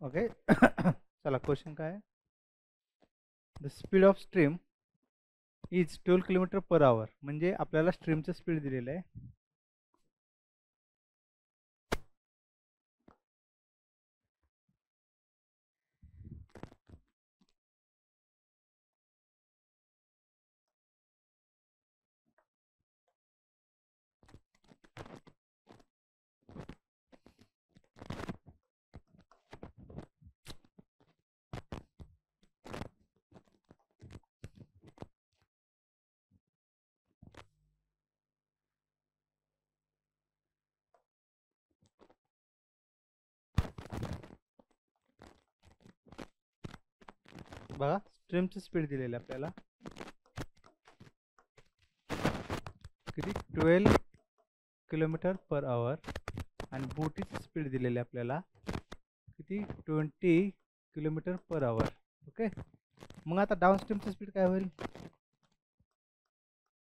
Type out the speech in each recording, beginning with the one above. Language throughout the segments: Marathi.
ओके. चला क्वेश्चन काय आहे. The speed of stream is 12 kilometre per hour. म्हणजे आपल्याला स्ट्रीमचं स्पीड दिलेलं आहे. बघा स्ट्रीमचं स्पीड दिलेलं आहे आपल्याला किती 12 किलोमीटर पर आवर आणि बोटीचं स्पीड दिलेलं आहे आपल्याला किती 20 किलोमीटर पर आवर. ओके. मग आता डाऊनस्ट्रीमचं स्पीड काय होईल.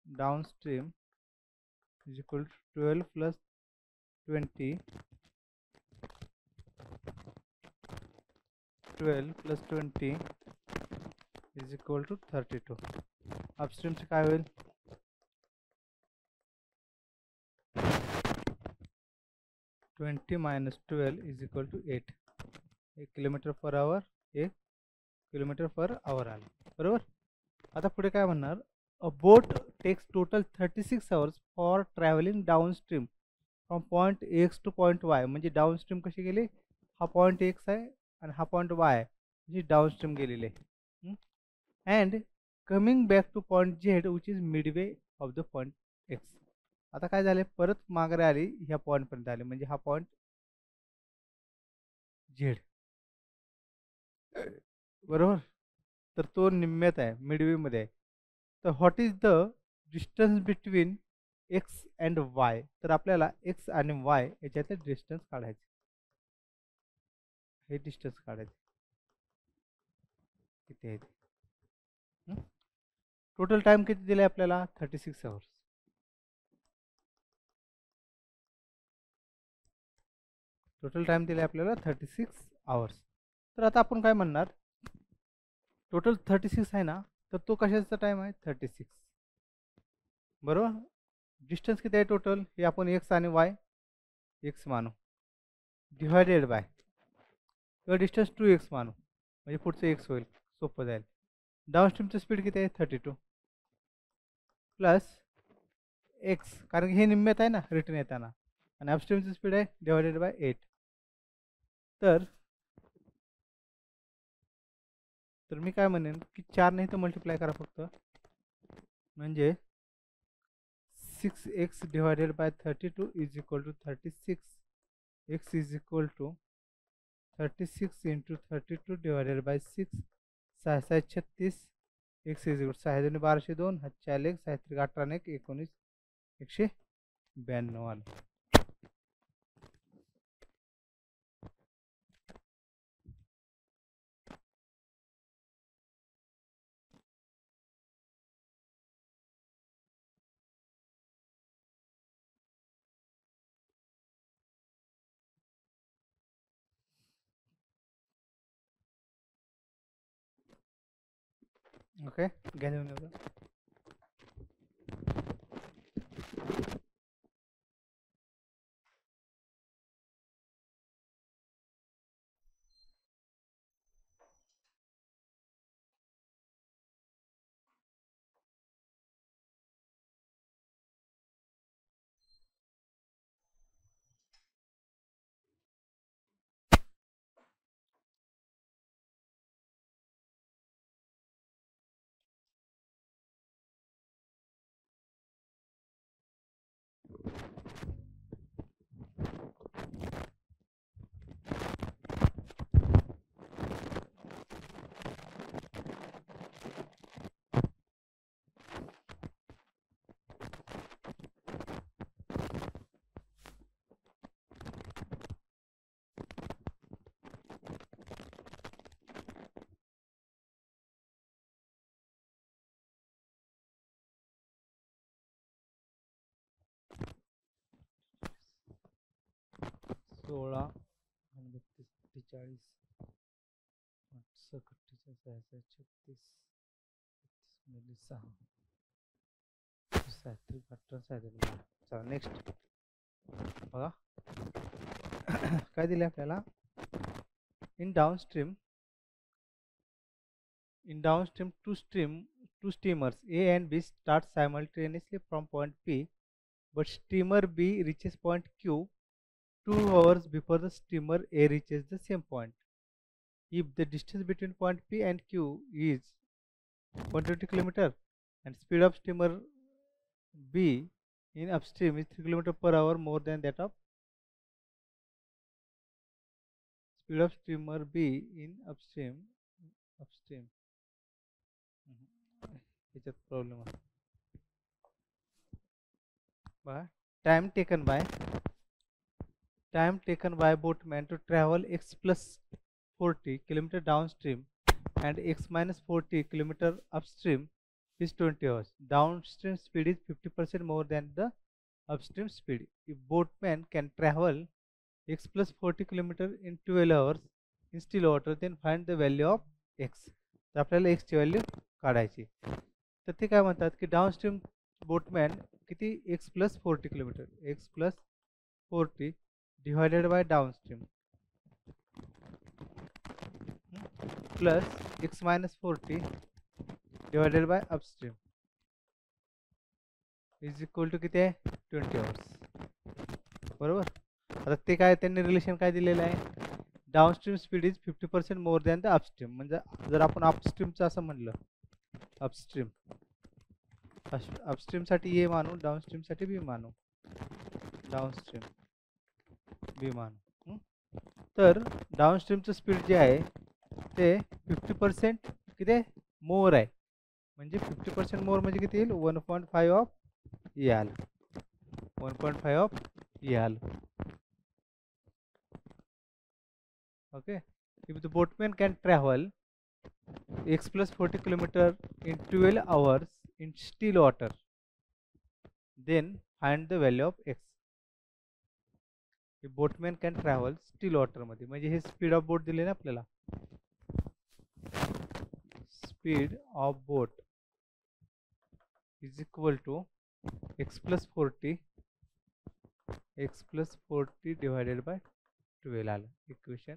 Downstream is equal to 12 plus 20 12 plus 20 is equal to 32. अपस्ट्रीमचं काय होईल. 20 minus 12 is equal to 8. 1 kilometre per hour 1 kilometre per hour आलं. बरोबर. आता पुढे काय म्हणणार. A boat takes total 36 hours for travelling downstream from point X to point Y. म्हणजे डाऊनस्ट्रीम कशी गेली. हा पॉईंट एक्स आहे आणि हा पॉईंट वाय म्हणजे डाऊनस्ट्रीम गेलेली आहे. And coming back two point Z which is Midway of the point x. आता काय झाले परत माघारी आली ह्या पॉईंटपर्यंत आली म्हणजे हा पॉईंट झेड. बरोबर. तर तो निम्म्यात आहे मिडवेमध्ये आहे. तर what is the distance between x and Y. तर आपल्याला एक्स आणि वाय याच्यातले डिस्टन्स काढायचे. हे डिस्टन्स काढायचे किती आहे ते. टोटल टाइम किती दिले आपल्याला 36 आवर्स. टोटल टाइम दिले आपल्याला 36 आवर्स. तर आता आपण काय म्हणणार. टोटल 36 आहे ना. तर तो कशाचा टाइम आहे 36. बरोबर. डिस्टन्स किती आहे टोटल हे आपण एक्स आणि वाय एक्स मानू डिवायडेड बाय किंवा डिस्टन्स 2x मानू म्हणजे पुढचं एक्स होईल सोपं जाईल. डाऊनस्ट्रीमचं स्पीड किती आहे 32 प्लस एक्स कारण हे निम्म्यात आहे ना रिटर्न येताना आणि अपस्ट्रीमचं स्पीड आहे डिवायडेड बाय 8. तर तर मी काय म्हणेन की 4 ने तर मल्टिप्लाय करा फक्त म्हणजे 6x divided by 32 is equal to 36. x is equal to 36 into 32 divided by 6. 6 6 36. X is equal 6 2 1202 4 1 6 3 18 1 19 192 आलं. ओके. घ्या लिहून घेऊ. सोळा 32 43 36 मिली 6 चला नेक्स्ट बघा काय दिले आपल्याला in downstream two steamers A and B start simultaneously from point P, but steamer B reaches point Q 2 hours before the steamer A reaches the same point. If the distance between point P and Q is 120 km and speed of steamer B in upstream is 3 km per hour more than that of speed of steamer B in upstream याच्यात प्रॉब्लेम आहे बघा time taken by boatman to travel x plus 40 km downstream and x minus 40 km upstream is 20 hours. Downstream speed is 50% more than the upstream speed. If boatman can travel x plus 40 km in 12 hours in still water, then find the value of x. तर आपल्याला x ची व्हॅल्यू काढायची. तर ते काय म्हणतात की डाउनस्ट्रीम बोटमॅन किती x plus 40 kilometre x plus 40 divided by downstream plus x minus 40 divided by upstream is equal to किती आहे 20 आवर्स बरोबर. आता ते काय त्यांनी रिलेशन काय दिलेलं आहे downstream speed is 50% more than the upstream. म्हणजे जर आपण अपस्ट्रीमचं असं म्हणलं अपस्ट्रीमसाठी ए मानू डाउनस्ट्रीमसाठी बी मानू बी मानू तर डाउनस्ट्रीमचं स्पीड जे आहे ते 50% किती मोर आहे म्हणजे 50% मोर म्हणजे किती येईल 1.5 ऑफ ए आलं 1.5 ऑफ ए आलं. Okay, if the boatman can travel x plus 40 km in 12 hours in still water, then find the value of x. If boatman can travel still water मध्ये म्हणजे हे स्पीड ऑफ बोट दिले ना आपल्याला speed of boat is equal to x plus 40 divided by 12 आलं इक्वेशन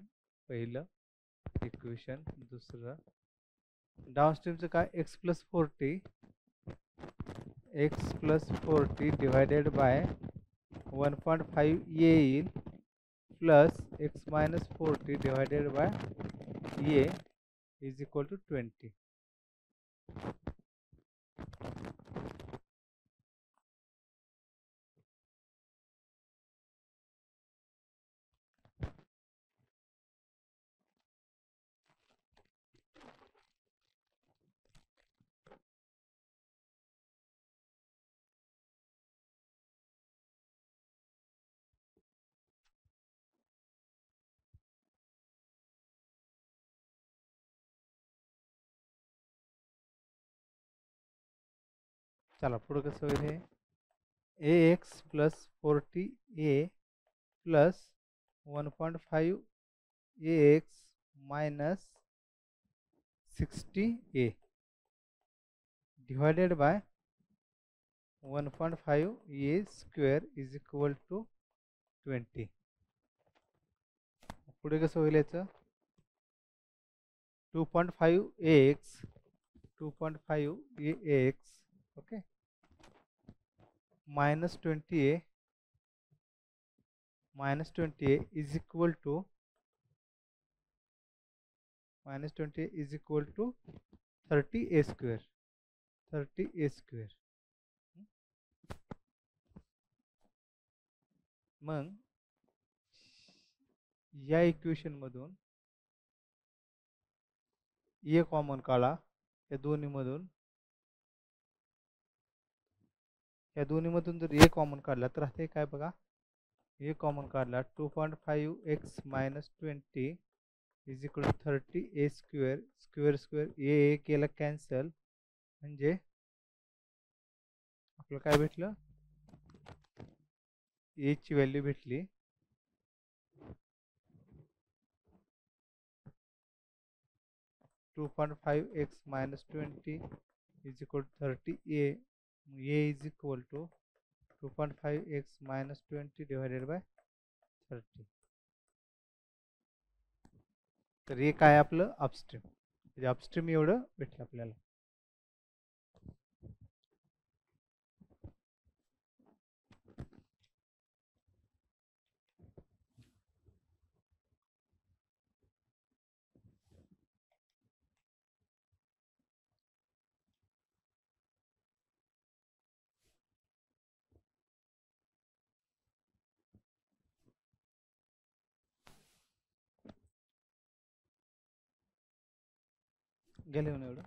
पहिलं इक्वेशन दुसरं. डाउनस्ट्रीमचं काय x प्लस 40 डिवायडेड बाय 1.5 येईल plus x minus 40 divided by A is equal to 20. चला पुढे कसं होईल हे ax plus 40a plus 1.5 ax minus 60a divided by 1.5 a square is equal to 20. पुढे कसं होईल याचं 2.5 ax okay minus 20a is equal to 30a square मग या इक्वेशन मधून ए कॉमन काढा या दोन्ही मधून जर ए कॉमन काढला तर हे काय बघा ए कॉमन काढला 2.5x minus 20 is equal to 30a square a केला कॅन्सल म्हणजे आपल्याला काय भेटलं ए ची व्हॅल्यू भेटली 2.5x minus 20 is equal to 30. A is equal to 2.5x minus 20 divided by 30. तर हे काय आपलं अपस्ट्रीम, म्हणजे अपस्ट्रीम एवढं भेटलं आपल्याला. गेले म्हणून एवढं.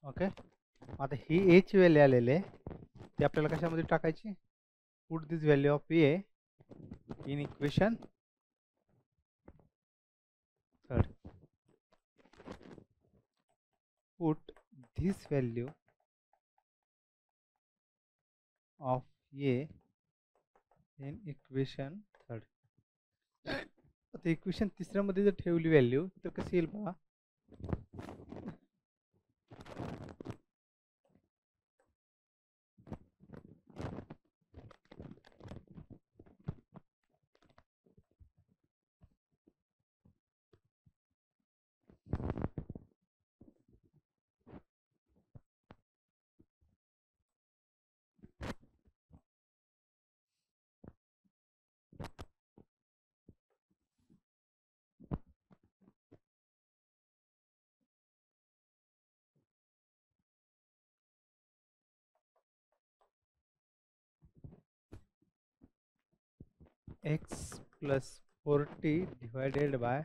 ओके, आता ही ए ची व्हॅल्यू आलेली आहे, ती आपल्याला कशामध्ये टाकायची. Put this value of A in equation third. Put this value of A in equation third. आता इक्वेशन तिसऱ्यामध्ये जर ठेवली व्हॅल्यू तर कशी येईल पहा. x plus 40 divided by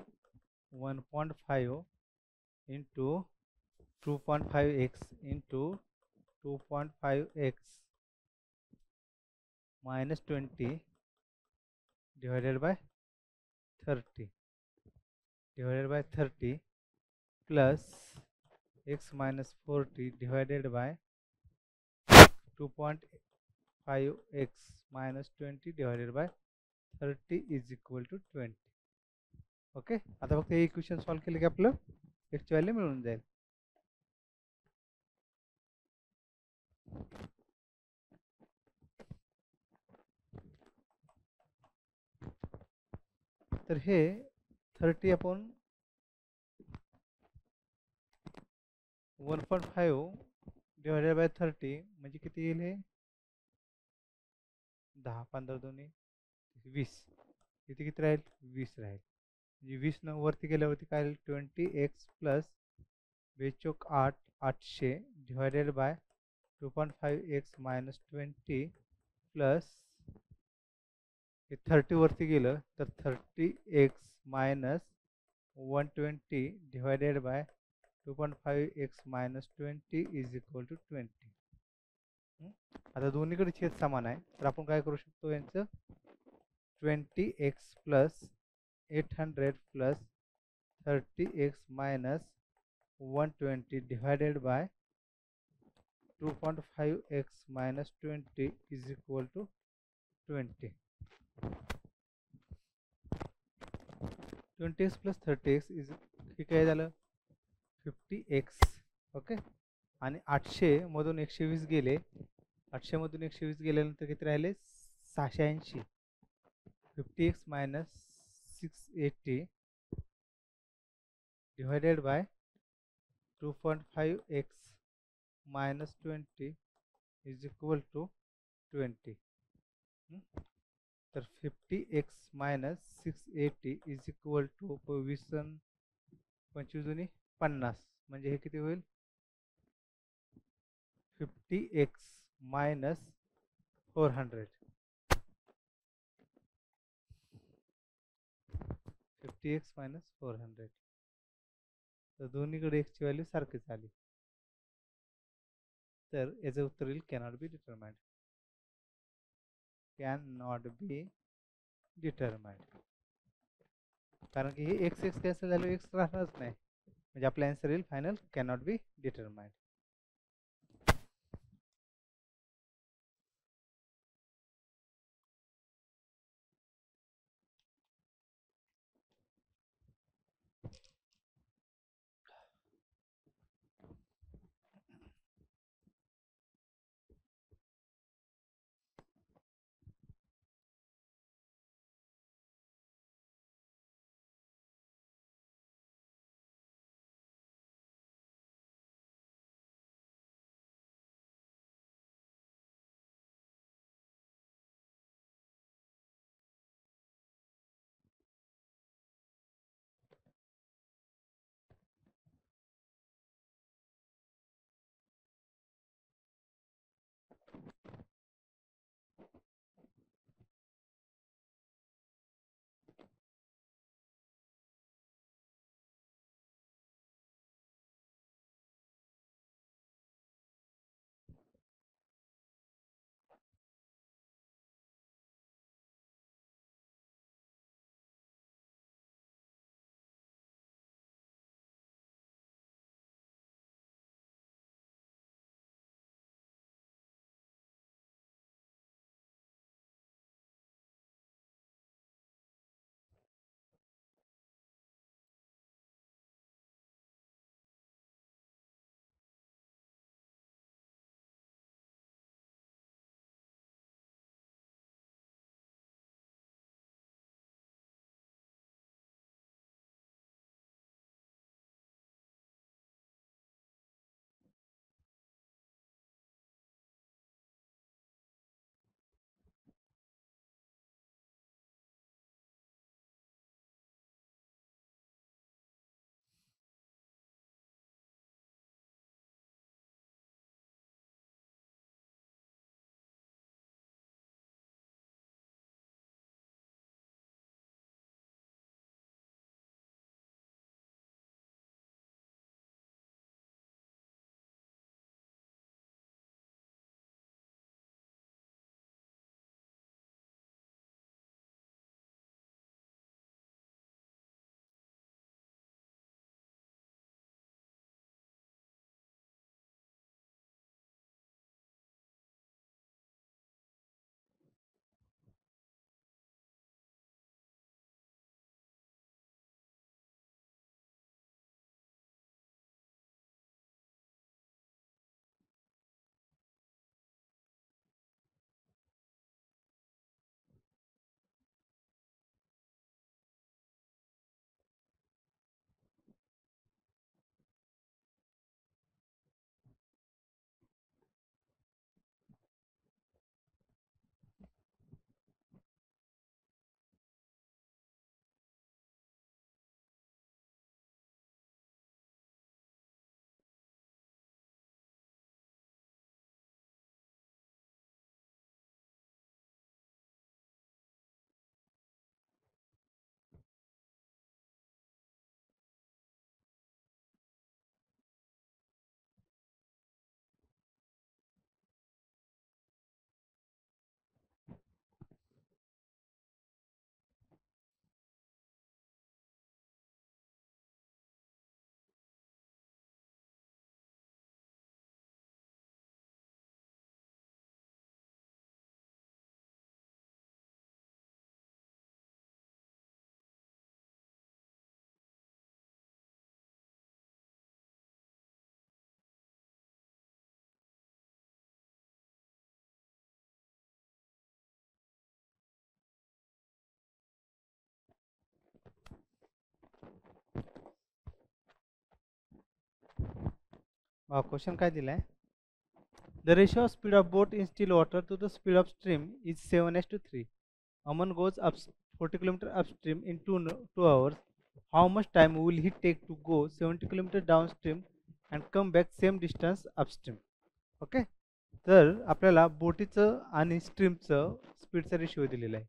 1.5 into 2.5x into 2.5x minus 20 divided by 30 divided by 30 plus x minus 40 divided by 2.5x minus 20 divided by 30 is equal to 20. Okay, आता फक्त हे इक्वेशन सॉल्व केले की आपलं x ची व्हॅल्यू मिळून जाईल. तर हे 30 अपॉन 1.5 डिवायडेड बाय 30 म्हणजे किती येईल हे? 10, 15 दोन्ही 20. इथे किती राहील? 20 राहील. म्हणजे 20 न वरती गेल्यावरती काय राहील? 20x plus 20 8 800 divided by 2.5x minus 20 plus 30 वरती गेलं तर 30x minus 120 divided by 2.5x minus 20 is equal to 20. आता दोन्हीकडे छेद समान आहे तर आपण काय करू शकतो यांचं 20x plus 800 plus 30x minus 120 divided by 2.5x minus 20 is equal to 20. 20x plus 30x is हे काय झालं 50x. ओके. आणि 800 मधून 120 गेले 800 मधून 120 गेल्यानंतर किती राहिले 680. 50x minus 680 divided by 2.5x minus 20 is equal to 20. तर 50x minus 680 is equal to 20 25 50 म्हणजे हे किती होईल 50x मायनस 400. 50x minus 400. तर दोन्हीकडे x ची व्हॅल्यू सारखीच आली. तर याचं उत्तर येईल cannot be determined. Can not be determined. कारण की हे एक्स एक्स कॅन्सल झालं एक्स राहणारच नाही म्हणजे आपला आन्सर येईल final cannot be determined. Question काय दिलाय? The ratio of speed of boat in still water to the speed of stream is 7:3. Aman goes up 40 km upstream in 2 hours. How much time will he take to go 70 km downstream and come back same distance upstream? Okay, तर आपल्याला बोटीचं आणि स्ट्रीमचं स्पीडचा रेशिओ दिलेला आहे.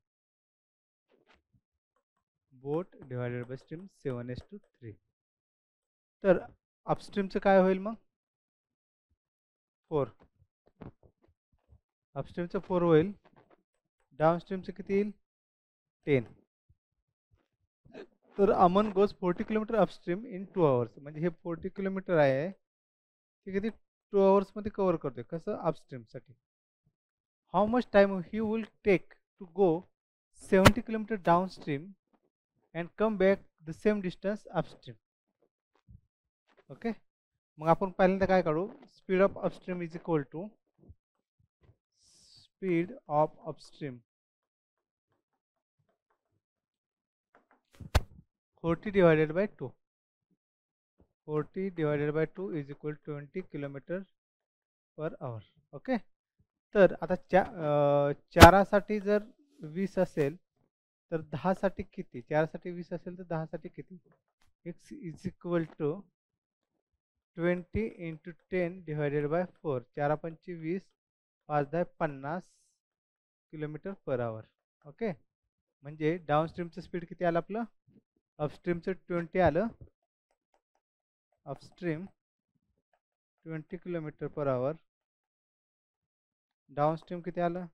बोट डिवायडेड बाय स्ट्रीम 7:3. तर अपस्ट्रीमचं काय होईल मग? 4. अपस्ट्रीमचं 4 होईल. डाऊनस्ट्रीमचं किती येईल? 10. तर Aman goes 40 kilometre upstream in 2 hours. म्हणजे हे 40 किलोमीटर आहे ते किती 2 आवर्समध्ये कव्हर करतोय. कसं? अपस्ट्रीमसाठी. How much time he will take to go 70 kilometre downstream and come back the same distance upstream. Okay, मग आपण पहिल्यांदा काय काढू? Speed of upstream is equal to speed of upstream 40 divided by 2. 40 divided by 2 is equal to 20 kilometre per hour. Okay, तर आता चारासाठी जर 20 असेल तर 10 साठी किती? 4 साठी 20 असेल तर 10 साठी किती? x is equal to 20 into 10 divided by 4. 4 पंची 20, 5 10 50 किलोमीटर पर आवर. ओके, म्हणजे डाऊनस्ट्रीमचं स्पीड किती आलं आपलं? अपस्ट्रीमचं 20 आलं. Upstream 20 kilometre per hour. Downstream किती आलं?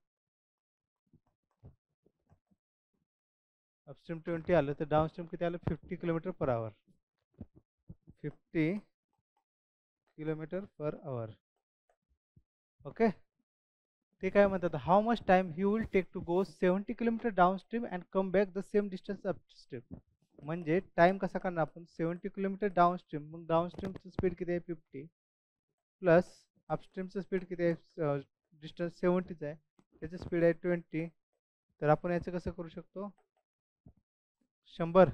अपस्ट्रीम 20 आलं तर डाऊनस्ट्रीम किती आलं? 50 kilometre per hour. 50 kilometre per hour. Okay, ते काय म्हणतात? How much time he will take to go 70 kilometre downstream and come back the same distance upstream. म्हणजे टाइम कसा करणार आपण? 70 किलोमीटर डाऊनस्ट्रीम, मग डाऊनस्ट्रीमचं स्पीड किती आहे? 50 प्लस अपस्ट्रीमचं स्पीड किती आहे? डिस्टन्स 70च आहे, त्याचं स्पीड आहे 20. तर आपण याचं कसं करू शकतो? 100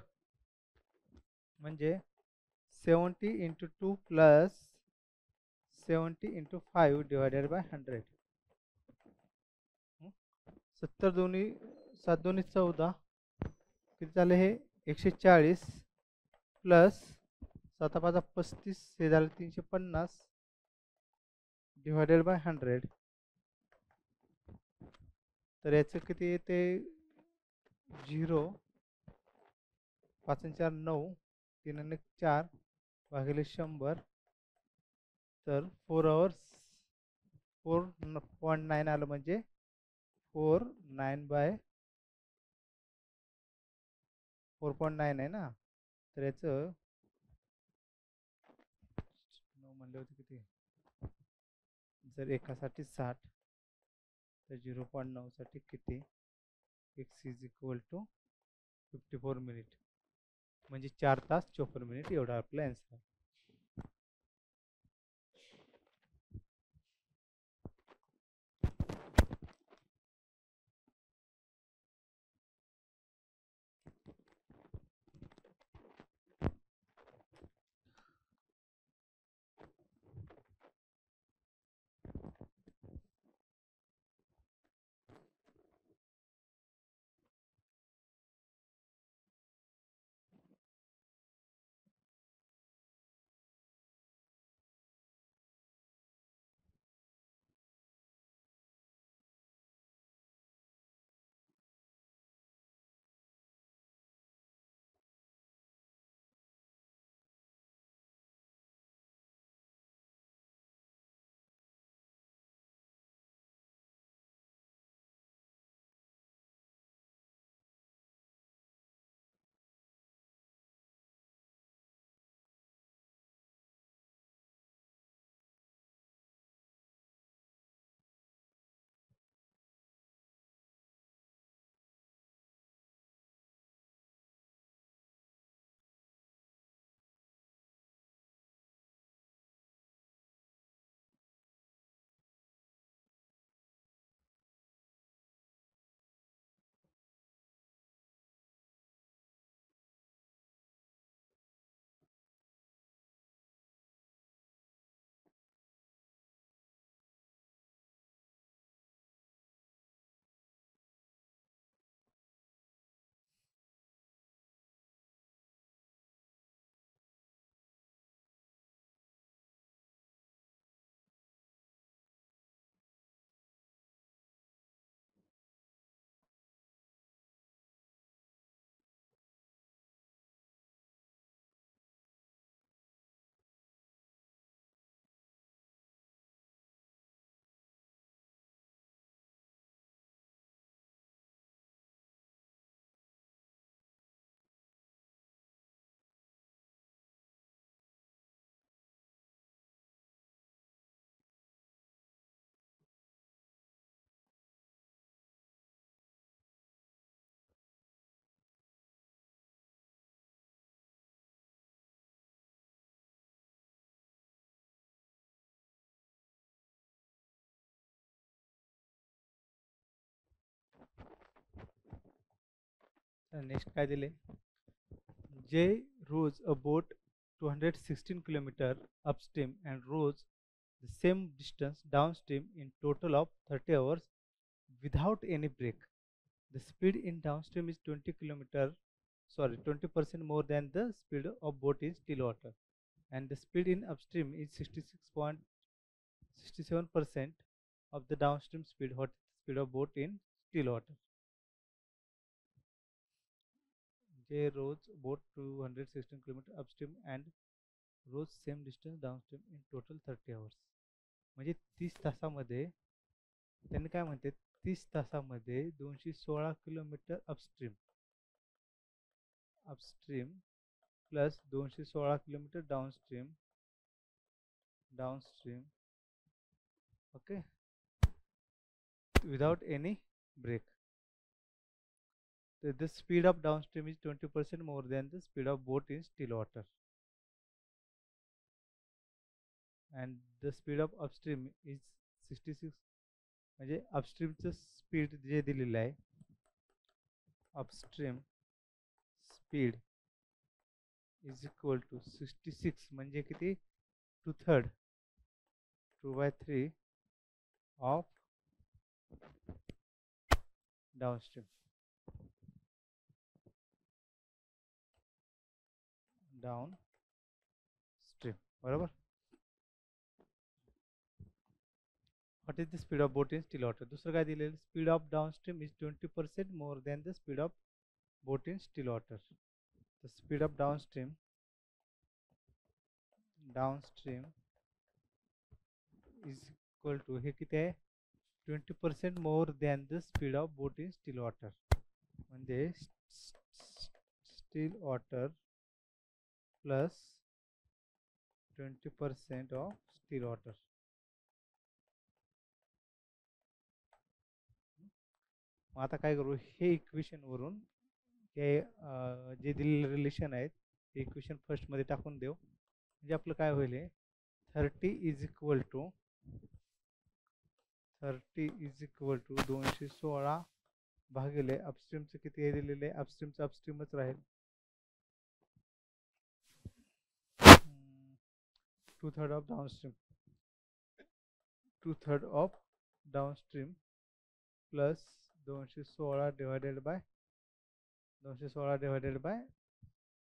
म्हणजे 70 into 2 plus 70 into 5 divided by 100. 70 दोन्ही 7 दोन्ही 14, किती झालं हे? 140 प्लस 7 5 35, हे झालं 350 डिवायडेड बाय 100. तर याचं किती येते? 0, 5 आणि 4 9, 3 आणि 4 भागिले 100. तर 4 आवर्स 4.9 आलं, म्हणजे 4.9 बाय 4.9 आहे ना. तर याचं 9 म्हणले होते किती? जर एकासाठी 60 तर 0.9 साठी किती? x is equal to 54 minute, म्हणजे 4 तास 54 मिनिट एवढा आपला आन्सर. नेक्स्ट काय दिले, J rows a boat 216 kilometer upstream and rows the same distance downstream in total of 30 hours without any break. The speed in downstream is 20% more than the speed of boat in still water, and the speed in upstream is 66.67% of the downstream speed. What is the speed of boat in still water? J rows boat 216 km upstream and rows same distance downstream in total 30 hours. म्हणजे 30 तासामध्ये त्यांनी काय म्हणते, 30 तासामध्ये 216 kilometre upstream upstream plus 216 kilometre downstream downstream, okay, without any break. So the speed of downstream is 20% more than the speed of boat in still water, and the speed of upstream is 66. म्हणजे अपस्ट्रीमचं स्पीड जे दिलेलं आहे, upstream speed is equal to 66 म्हणजे किती, 2/3 2/3 ऑफ डाउनस्ट्रीम बरोबर. What is the speed of boat in still water? दुसरं काय दिलेलं, speed of downstream is 20% more than the speed of boat in still water. The speed of downstream is equal to, हे किती आहे, 20% more than the speed of boat in still water. म्हणजे still water plus 20% of still water. मग आता काय करू, हे इक्वेशन वरून हे जे दिलेले रिलेशन आहेत ते इक्वेशन फर्स्टमध्ये टाकून देऊ. म्हणजे आपलं काय होईल, 30 इज इक्वल टू 216 भागिले अपस्ट्रीमचं किती हे दिलेलं आहे, अपस्ट्रीमचं अपस्ट्रीमच राहील, 2/3 of downstream 2/3 of downstream plus 216 divided by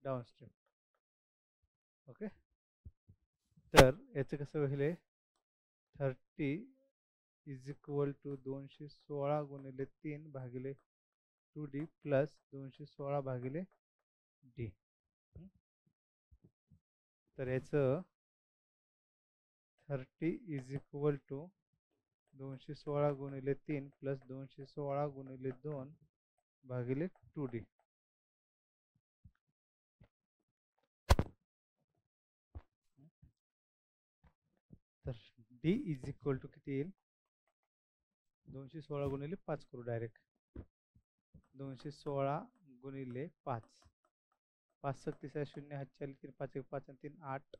downstream. Okay, तर याचं कसं होईल, 30 इज इक्वल टू 216 गुणिले 3 भागिले 2d प्लस 216 भागिले d. तर याचं 30 इज इक्वल टू 216 गुणिले 3 प्लस 216 गुणिले 2 भागिले 2d. तर d इज इक्वल टू किती येईल, 216 गुणिले 5 करू डायरेक्ट, 216 गुणिले 5, 5 36 0 हात 3 5 1 5 3 8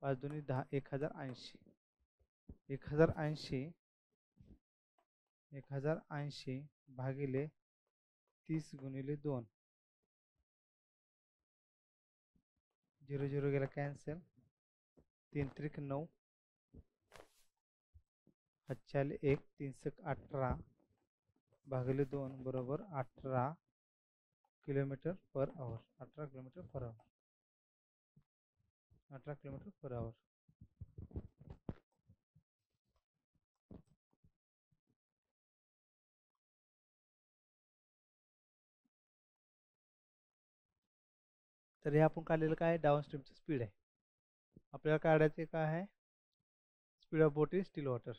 5 2 10 1080 1080 भागिले 30 गुणिले 2, 0 0 गेला कॅन्सल, 3 त्रिक 9 हातच्याले 1 3 सक 18 भागिले 2 बरोबर 18 किलोमीटर पर आवर, 18 किलोमीटर पर आवर, 18 किलोमीटर पर आवर. तर हे आपण काढलेलं काय आहे, डाऊनस्ट्रीमचं स्पीड आहे. आपल्याला काढायचे काय आहे, speed of boat in still water.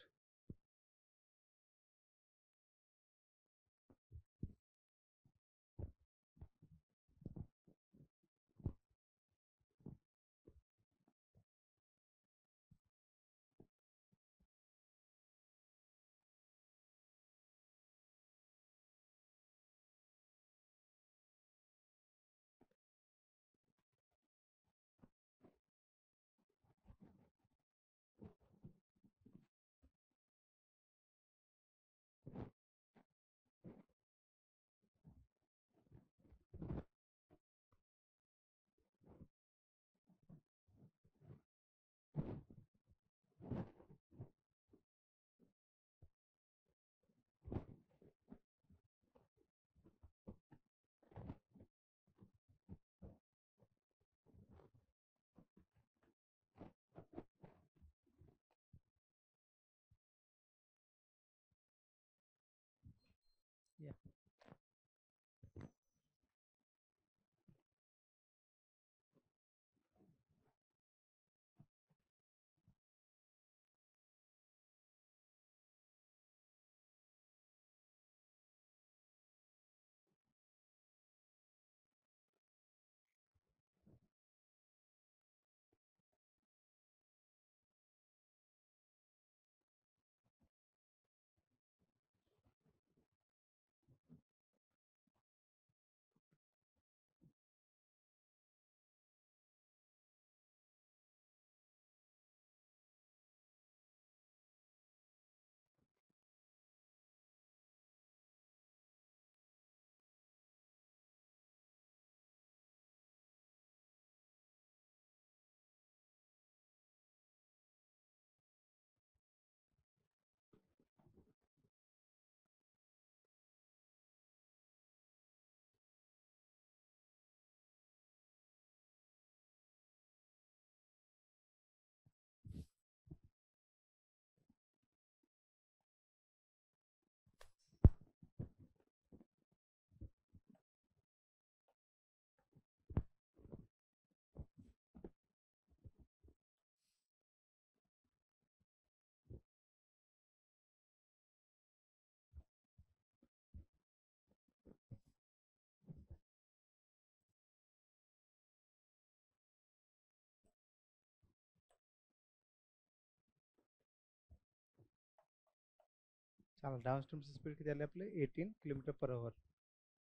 चला डाऊनस्ट्रीमची स्पीड किती आली आपले 18 km/h.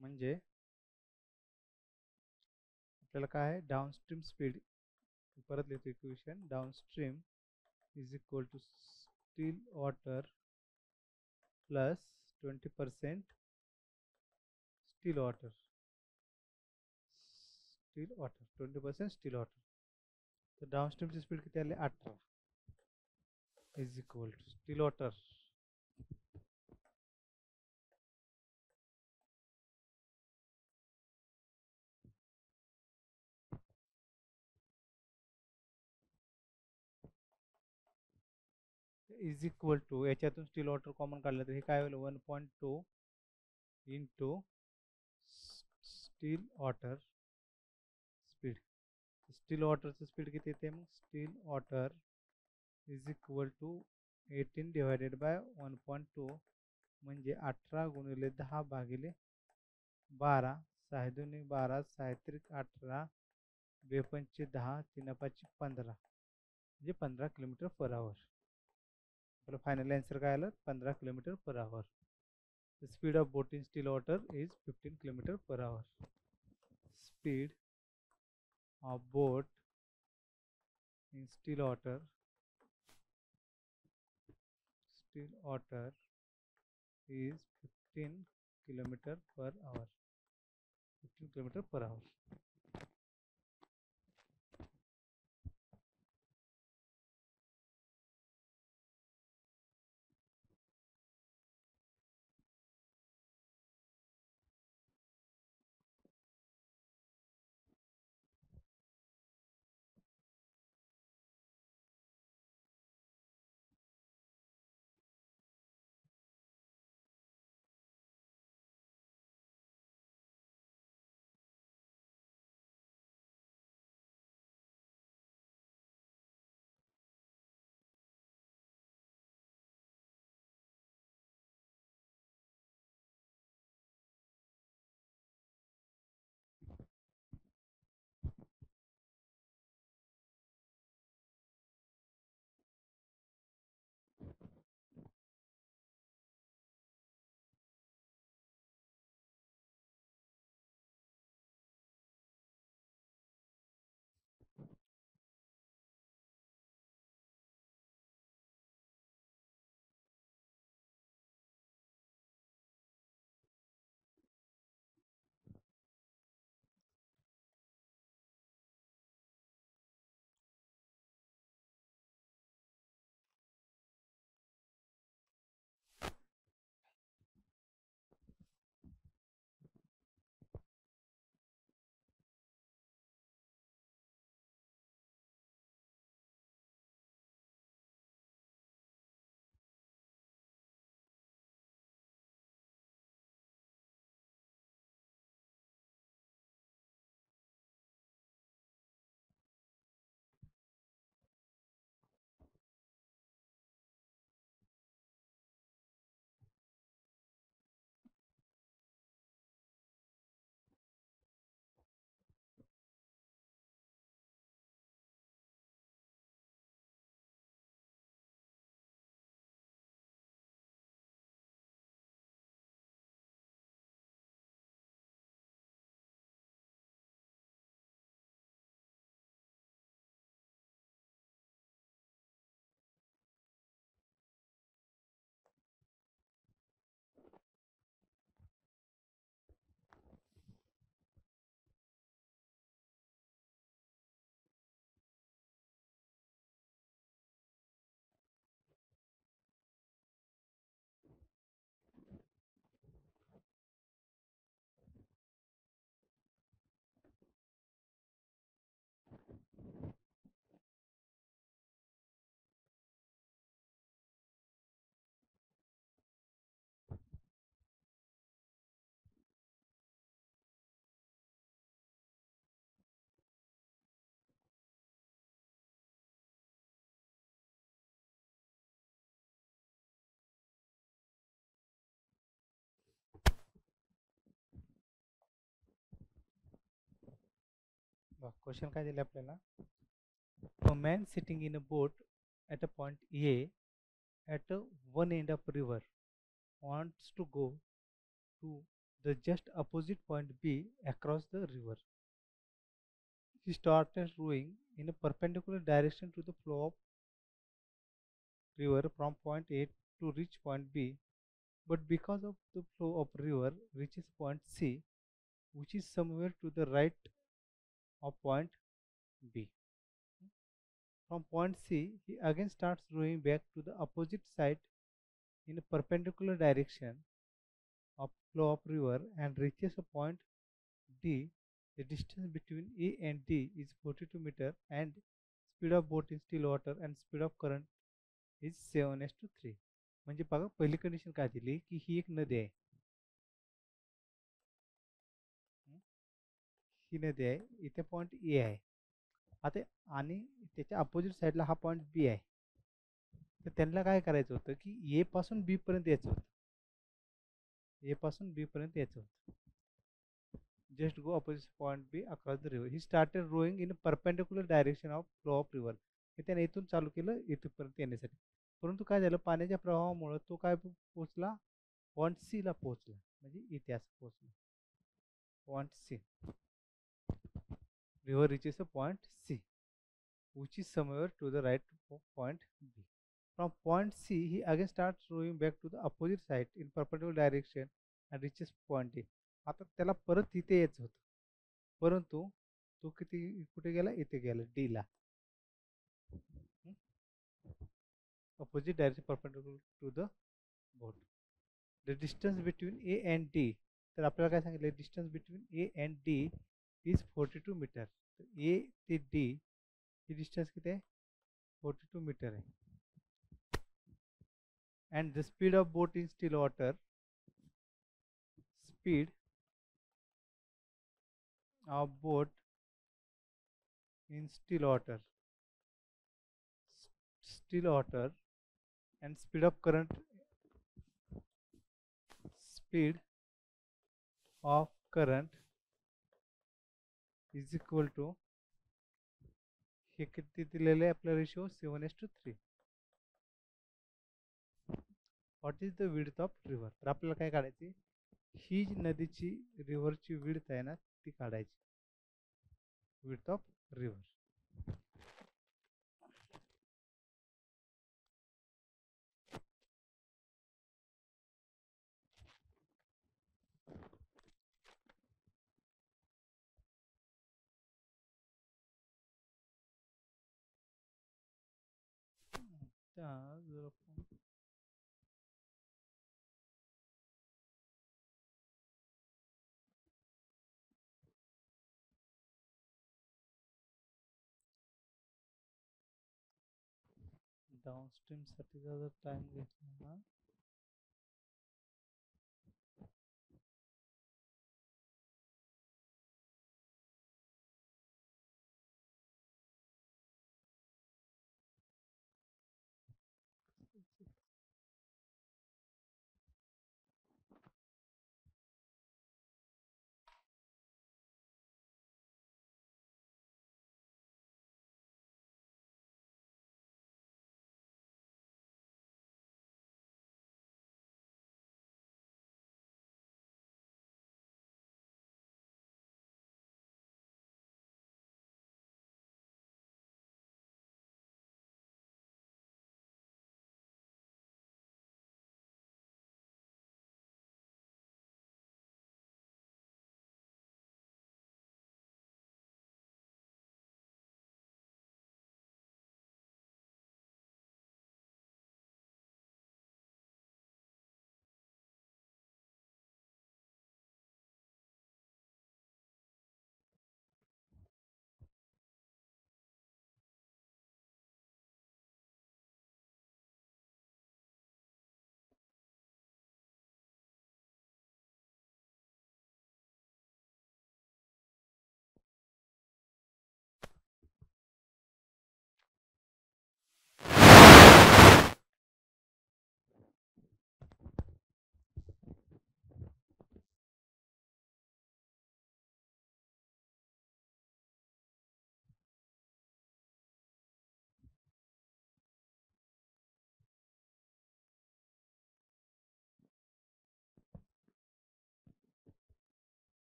म्हणजे आपल्याला काय आहे डाऊनस्ट्रीम स्पीड, परत लिहितो equation, downstream is equal to still water plus 20% still water, 20% still water. तर डाऊनस्ट्रीमची स्पीड किती आली 18 is equal to still water is equal to, याच्यातून स्टील वॉटर कॉमन काढलं तर हे काय होईल 1.2 into still water speed. Still वॉटरचं स्पीड किती येते मग, still water is equal to 18 divided by 1.2 म्हणजे 18 गुणिले 10 भागिले 12, 6 दुनी 12, 6 18, 2 10, 3 5 15 म्हणजे 15 km/h. आपलं फायनल आन्सर काय आलं 15 km/h. The speed of boat in still water is 15 km/h. Speed of boat in still water is 15 km/h. 15 km/h. Question काय दिले आपल्याला, a man sitting in a boat at a point A at one end of river wants to go to the just opposite point B across the river. He started rowing in a perpendicular direction to the flow of river from point A to reach point B, but because of the flow of river reaches point C, which is somewhere to the right of point B. From point C, he again starts rowing back to the opposite side in a perpendicular direction of flow of river and reaches a point D. The distance between A and D is 42 meter and speed of boat in still water and speed of current is 7:3. म्हणजे बघा पहिली कंडिशन काय दिली की ही एक नदी आहे. ही नदी आहे, इथे पॉईंट ए आहे. आता आणि त्याच्या अपोजिट साईडला हा पॉईंट बी आहे. तर त्यांना काय करायचं होतं की ए पासून बी पर्यंत यायचं होतं. ए पासून बी पर्यंत यायचं होतं. Just go opposite point B across the river. He started rowing in a perpendicular direction of flow of river. हे त्याने इथून चालू केलं इथपर्यंत येण्यासाठी. परंतु काय झालं पाण्याच्या प्रवाहामुळे तो काय पोहोचला पॉइंट सी ला पोहोचला म्हणजे इथे असं पोहोचला point C. river reaches a point C which is somewhere to the right of point B. From point C he again starts rowing back to the opposite side in perpendicular direction and reaches point D. आता त्याला परत इथे यायचं होतं परंतु तो किती कुठे गेला इथे गेला डी ला. opposite direction perpendicular to the boat. The distance between A and D, तर आपल्याला काय सांगितलं distance between A and D is 42 metre. तर ए ते डी ही डिस्टन्स किती आहे 42 मीटर आहे. And the speed of boat in still water, speed of boat in still water, still water and speed of current, speed of current is equal to हे किती दिलेले आहे आपला ratio 7:3. What is the width of river. तर आपल्याला काय काढायची ही नदीची रिव्हरची विड्थ आहे ना ती काढायची. विड्थ ऑफ रिव्हर डाउनस्ट्रीम साठी जर टाइम घेतला ना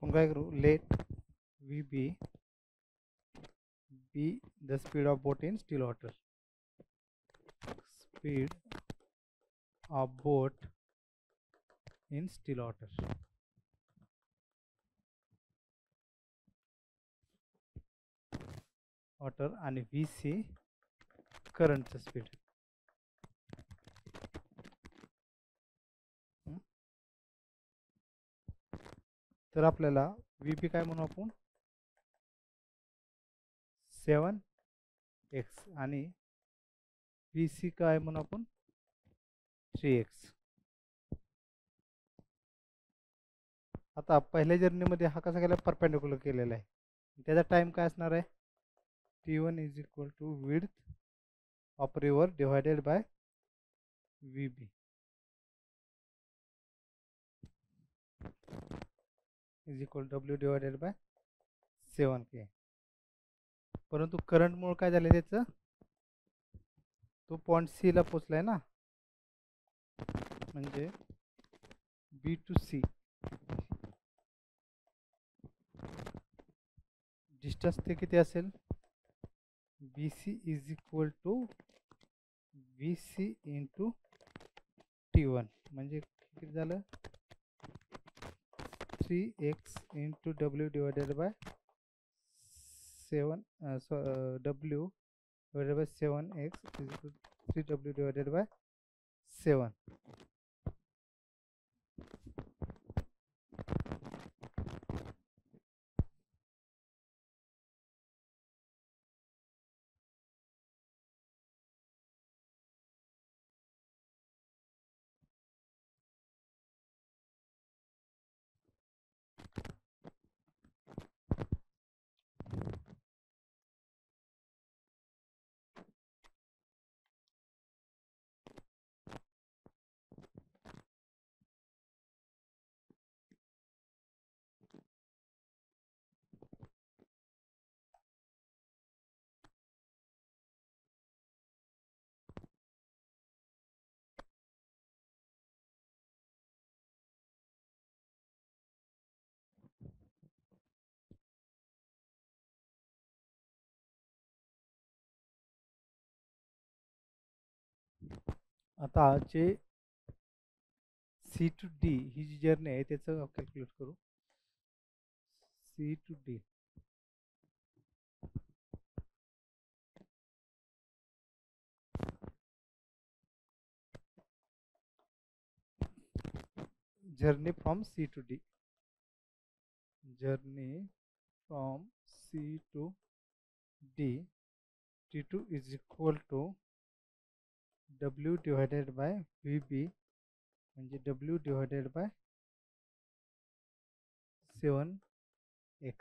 आपण काय करू, let V B be the speed of boat in still water. Speed of boat in still water. आणि व्ही सी करंटचं स्पीड. तर आपल्याला व्ही पी काय म्हणू आपण, 7x आणि व्ही सी काय म्हणू आपण, 3x. आता पहिल्या जर्नीमध्ये हा कसा केला, परपेंडिक्युलर केलेला आहे. त्याचा टाइम काय असणार आहे, T1 is equal to width of river divided by V B is equal W divided by 7K. परंतु करंटमुळे काय झालं, त्याचं तो पॉइंट सी ला पोचलाय ना, म्हणजे बी टू सी डिस्टन्स ते किती असेल, B C is equal to V C into T1, म्हणजे किती झालं, 3x into W divided by 7 W divided by 7x is equal to 3W divided by 7. आता जे सी टू डी ही जी जर्नी आहे त्याचं कॅल्क्युलेट करू. C to D journey from C to D, journey from C to D, T2 is equal to W divided by VB, म्हणजे W divided by 7x.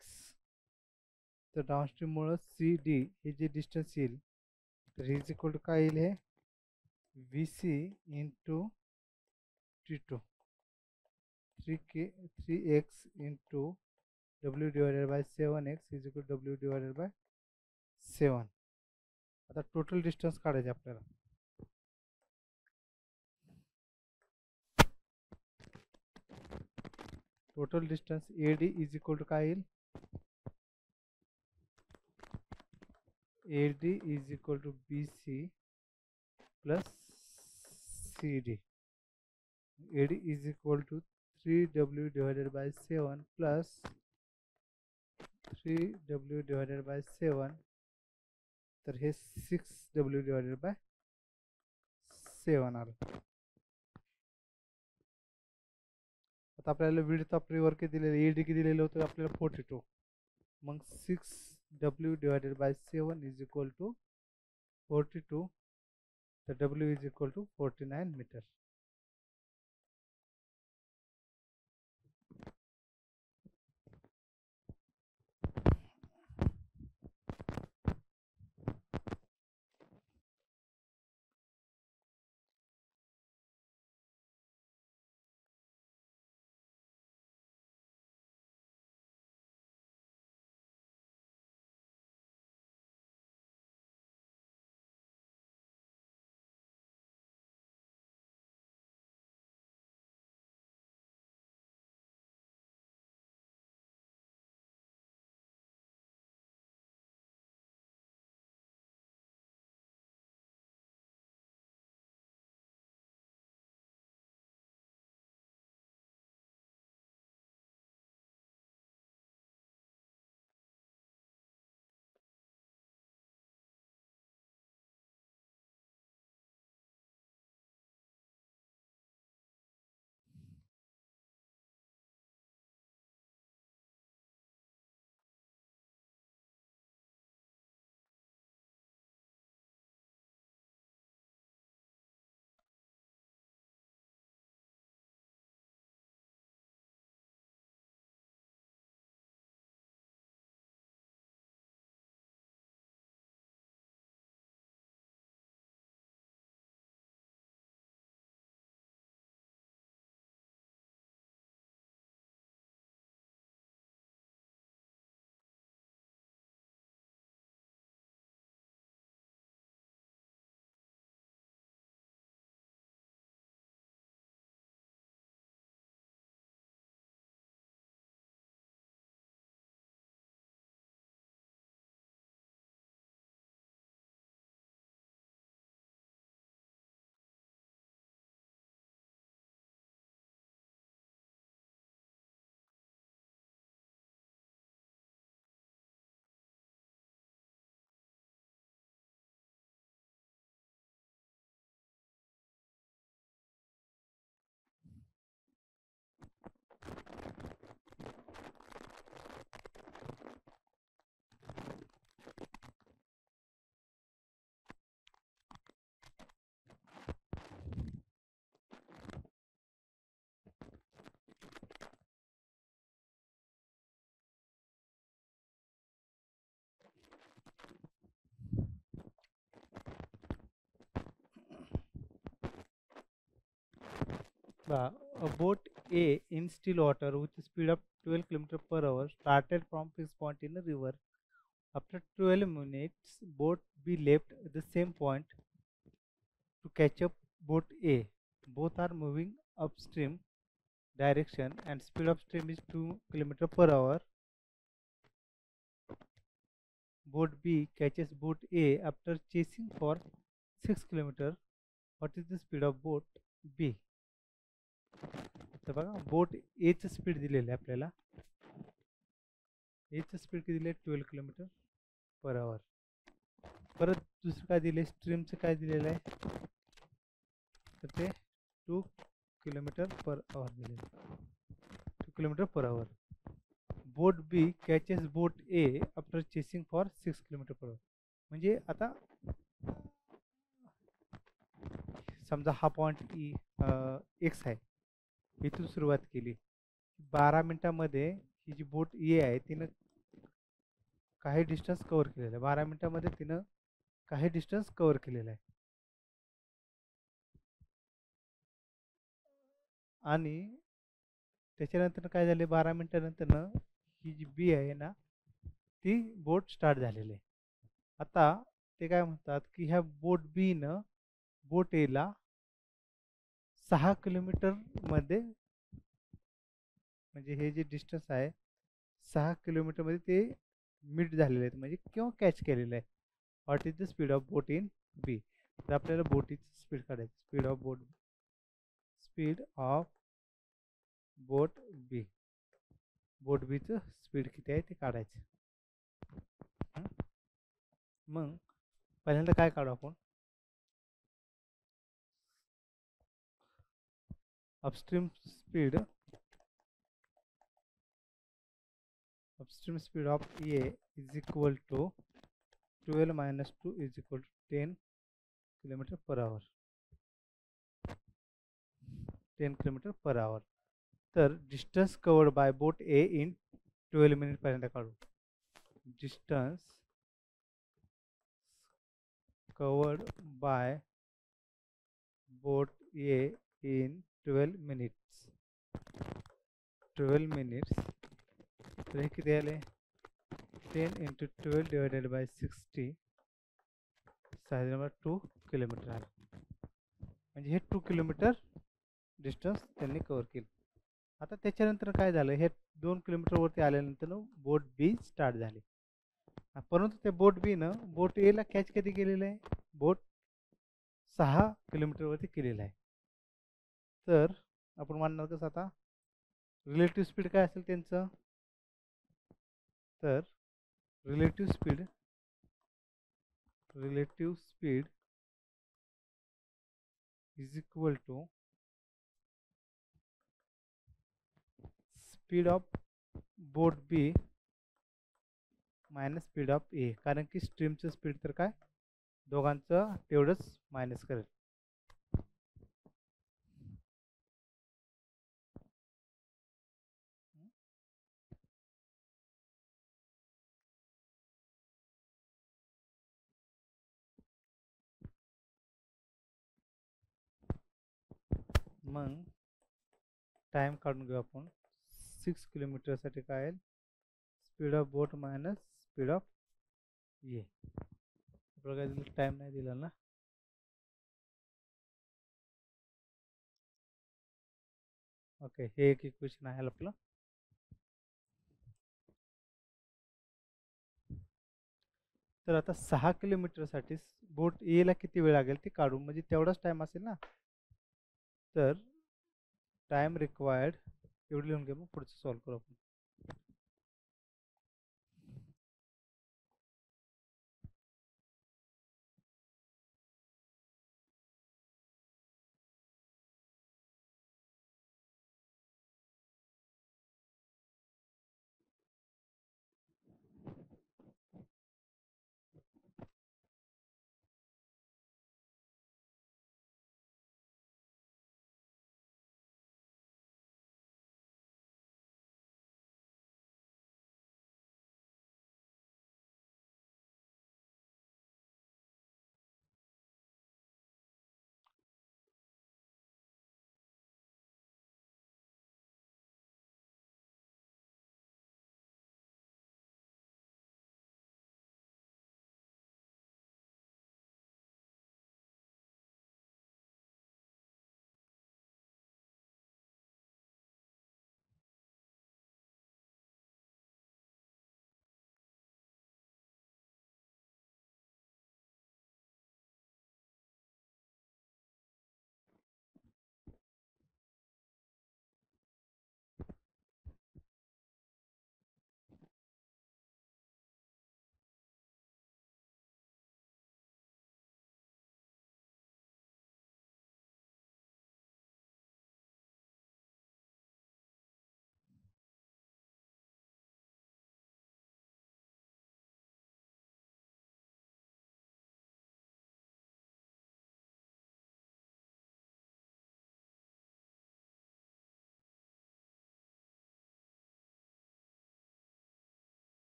तर डाउनस्ट्रीम मुळे सी डी हे जे डिस्टन्स येईल तर हे इज इक्वल टू काय येईल, हे V C into T2 3x into W divided by 7x is equal W divided by 7. आता टोटल डिस्टन्स काढायचे आपल्याला. Total distance AD is equal to काय येईल, AD is equal to BC plus CD. AD is equal to 3W divided by 7 plus 3W divided by 7, तर हे 6W डिवायडेड बाय 7 आलं. आता आपल्याला विड्थ ऑफ रिव्हर किती दिलेलं, AD किती दिलेलं होतं आपल्याला 42, मग 6W divided by 7 is equal to 42, तर W is equal to 49 metre. A boat A in still water with a speed of 12 km per hour started from fixed point in a river. After 12 minutes, boat B left the same point to catch up boat A. Both are moving upstream direction and speed of stream is 2 km per hour. Boat B catches boat A after chasing for 6 km. What is the speed of boat B? तर बघा बोट एचं स्पीड दिलेलं आहे आपल्याला. एचं स्पीड किती दिलं आहे 12 किलोमीटर पर आवर. परत दुसरं काय दिलं आहे स्ट्रीमचं काय दिलेलं आहे तर ते 2 किलोमीटर पर आवर दिलेलं आहे. 2 kilometre per hour. Boat B catches boat A after chasing for 6 kilometre per hour. म्हणजे आता समजा हा पॉईंट एक्स आहे, इथून सुरुवात केली. 12 मिनिटामध्ये ही जी बोट ए आहे तिनं काही डिस्टन्स कव्हर केलेलं आहे. 12 मिनिटामध्ये तिनं काही डिस्टन्स कव्हर केलेलं आहे. आणि त्याच्यानंतर काय झाले 12 मिनिटानंतर ही जी बी आहे ना ती बोट स्टार्ट झालेली आहे. आता ते काय म्हणतात की ह्या बोट बीनं बोट एला 6 किलोमीटरमध्ये म्हणजे हे जे डिस्टन्स आहे 6 किलोमीटरमध्ये ते मीट झालेले आहेत म्हणजे किंवा कॅच केलेलं आहे. What is the speed of boat in B. तर आपल्याला बोटीची स्पीड काढायची. Speed of boat B. बोट बीचं स्पीड किती आहे ते काढायचं. मग पहिल्यांदा काय काढू आपण upstream speed of A is equal to 12 minus 2 is equal to 10 km per hour. 10 km per hour. तर distance covered by boat A in 12 minute पर्यंत काढू. Distance covered by boat A in 12 minutes. 12 minutes तर हे किती आले 10 into 12 divided by 60 साधारण 2 किलोमीटर आले. म्हणजे हे 2 किलोमीटर डिस्टन्स त्यांनी कव्हर केलं. आता त्याच्यानंतर काय झालं हे 2 किलोमीटरवरती आल्यानंतर बोट बी स्टार्ट झाली. परंतु त्या बोट बीनं बोट एला कॅच कधी केलेलं आहे बोट 6 किलोमीटरवरती केलेलं आहे. तर आपण म्हणणार कसं आता रिलेटिव्ह स्पीड काय असेल त्यांचं तर relative speed is equal to speed of boat B minus speed of A. कारण की स्ट्रीमचं स्पीड तर काय दोघांचं तेवढंच मायनस करेल. मग टाइम काढून घेऊ आपण. 6 किलोमीटरसाठी काय आहे speed of boat minus speed of A. आपल्याला काय दिलं टाइम नाही दिला ना. ओके हे एक इक्वेशन आहे आपलं. तर आता 6 किलोमीटरसाठी बोट ए ला किती वेळ लागेल ते काढू म्हणजे तेवढाच टाइम असेल ना. तर टाइम रिक्वायर्ड एवढं लिहून घे. मग पुढचं सॉल्व करू आपण.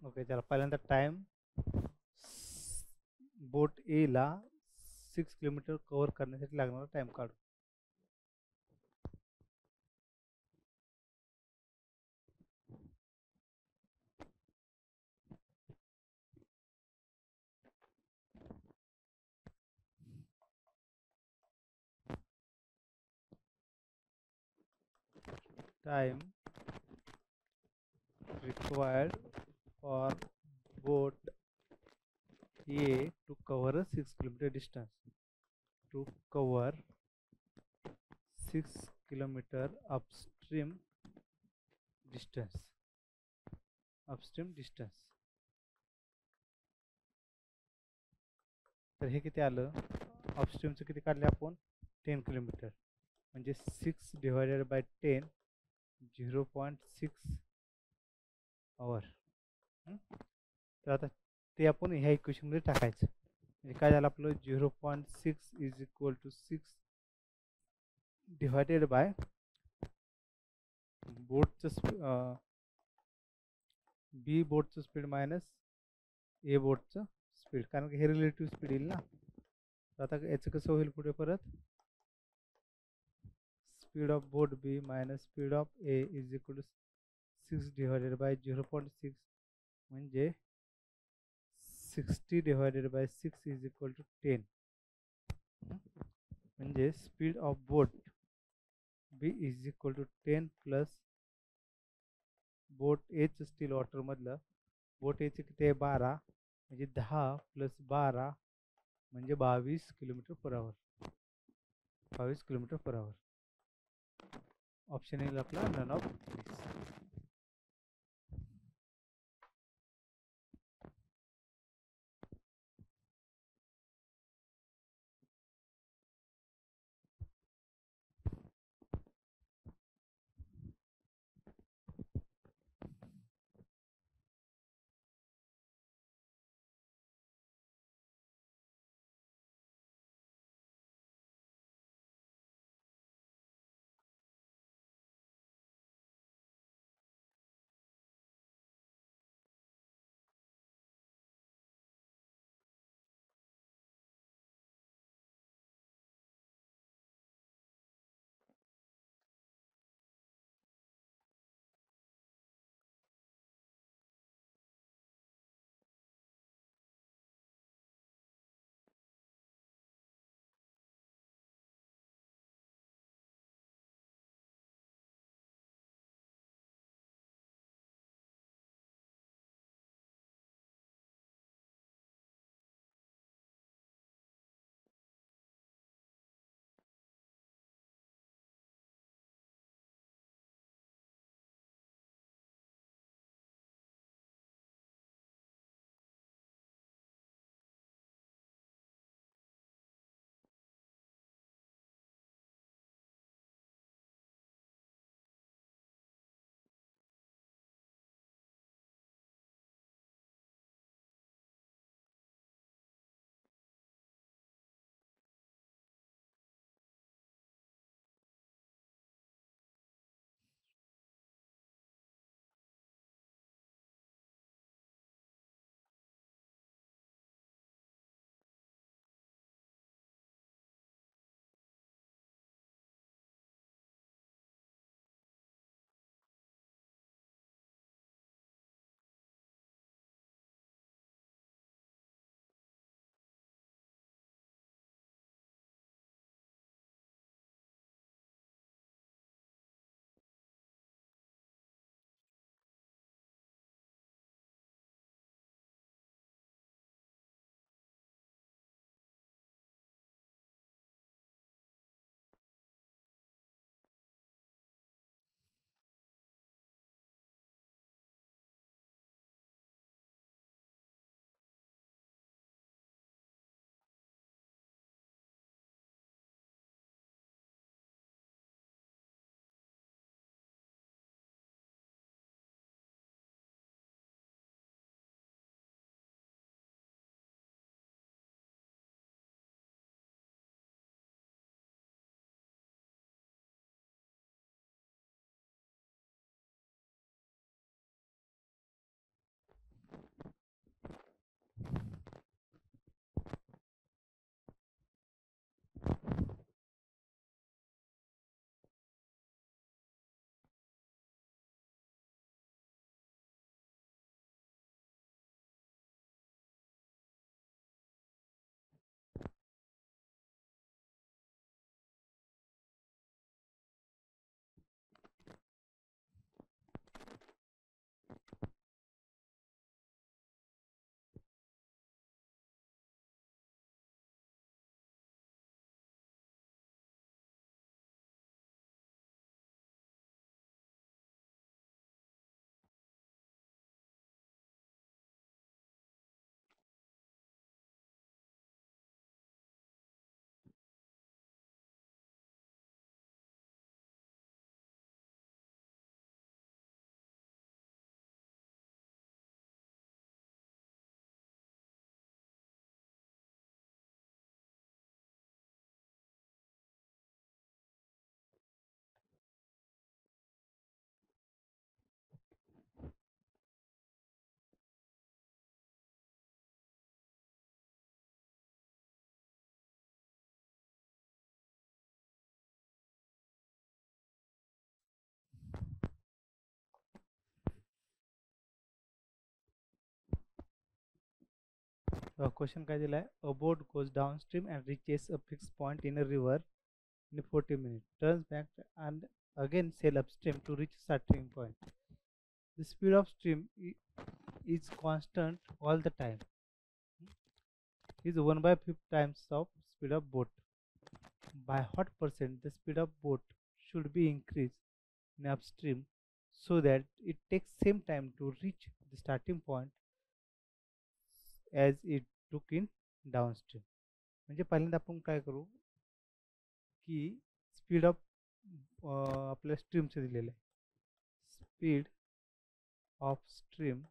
ओके, चला पहिल्यांदा टाइम बोट ए ला 6 किलोमीटर कव्हर करण्यासाठी लागणारा टाइम काढू. Time required for boat A to cover a 6 kilometer distance. To cover 6 kilometer distance. Upstream distance. तर हे किती आलं? अपस्ट्रीमचं किती काढले आपण? 10 किलोमीटर. म्हणजे 6 डिवायडेड बाय 10 0.6 आवर. तर आता ते आपण ह्या इक्वेशनमध्ये टाकायचं. म्हणजे काय झालं आपलं? 0.6 is equal to 6 divided by बोटचं बी बोटचं स्पीड मायनस ए बोटचं स्पीड, कारण की हे रिलेटिव्ह स्पीड येईल ना. तर आता याचं कसं होईल पुढे परत? Speed of boat B minus speed of A is equal to 6 divided by 0.6 म्हणजे 60 divided by 6 is equal to 10. म्हणजे speed of boat B is equal to 10 plus boat H still water मधलं बोट एच किती आहे? 12. म्हणजे 10 प्लस 12 म्हणजे 22 kilometre per hour. 22 kilometre per hour. Option येईल आपला नन ऑफ दिस. क्वेश्चन काय दिला आहे, a boat goes downstream and reaches a fix point in a river in 40 minutes, turns back and again sail upstream to reach starting point. The speed of stream is constant all the time. Is 1 by 5 times of speed of boat. By what percent the speed of boat should be increased in upstream so that it takes same time to reach the starting point as it took in downstream. म्हणजे पहिल्यांदा आपण काय करू की स्पीड ऑफ आपल्या स्ट्रीमचं दिलेलं आहे, speed of stream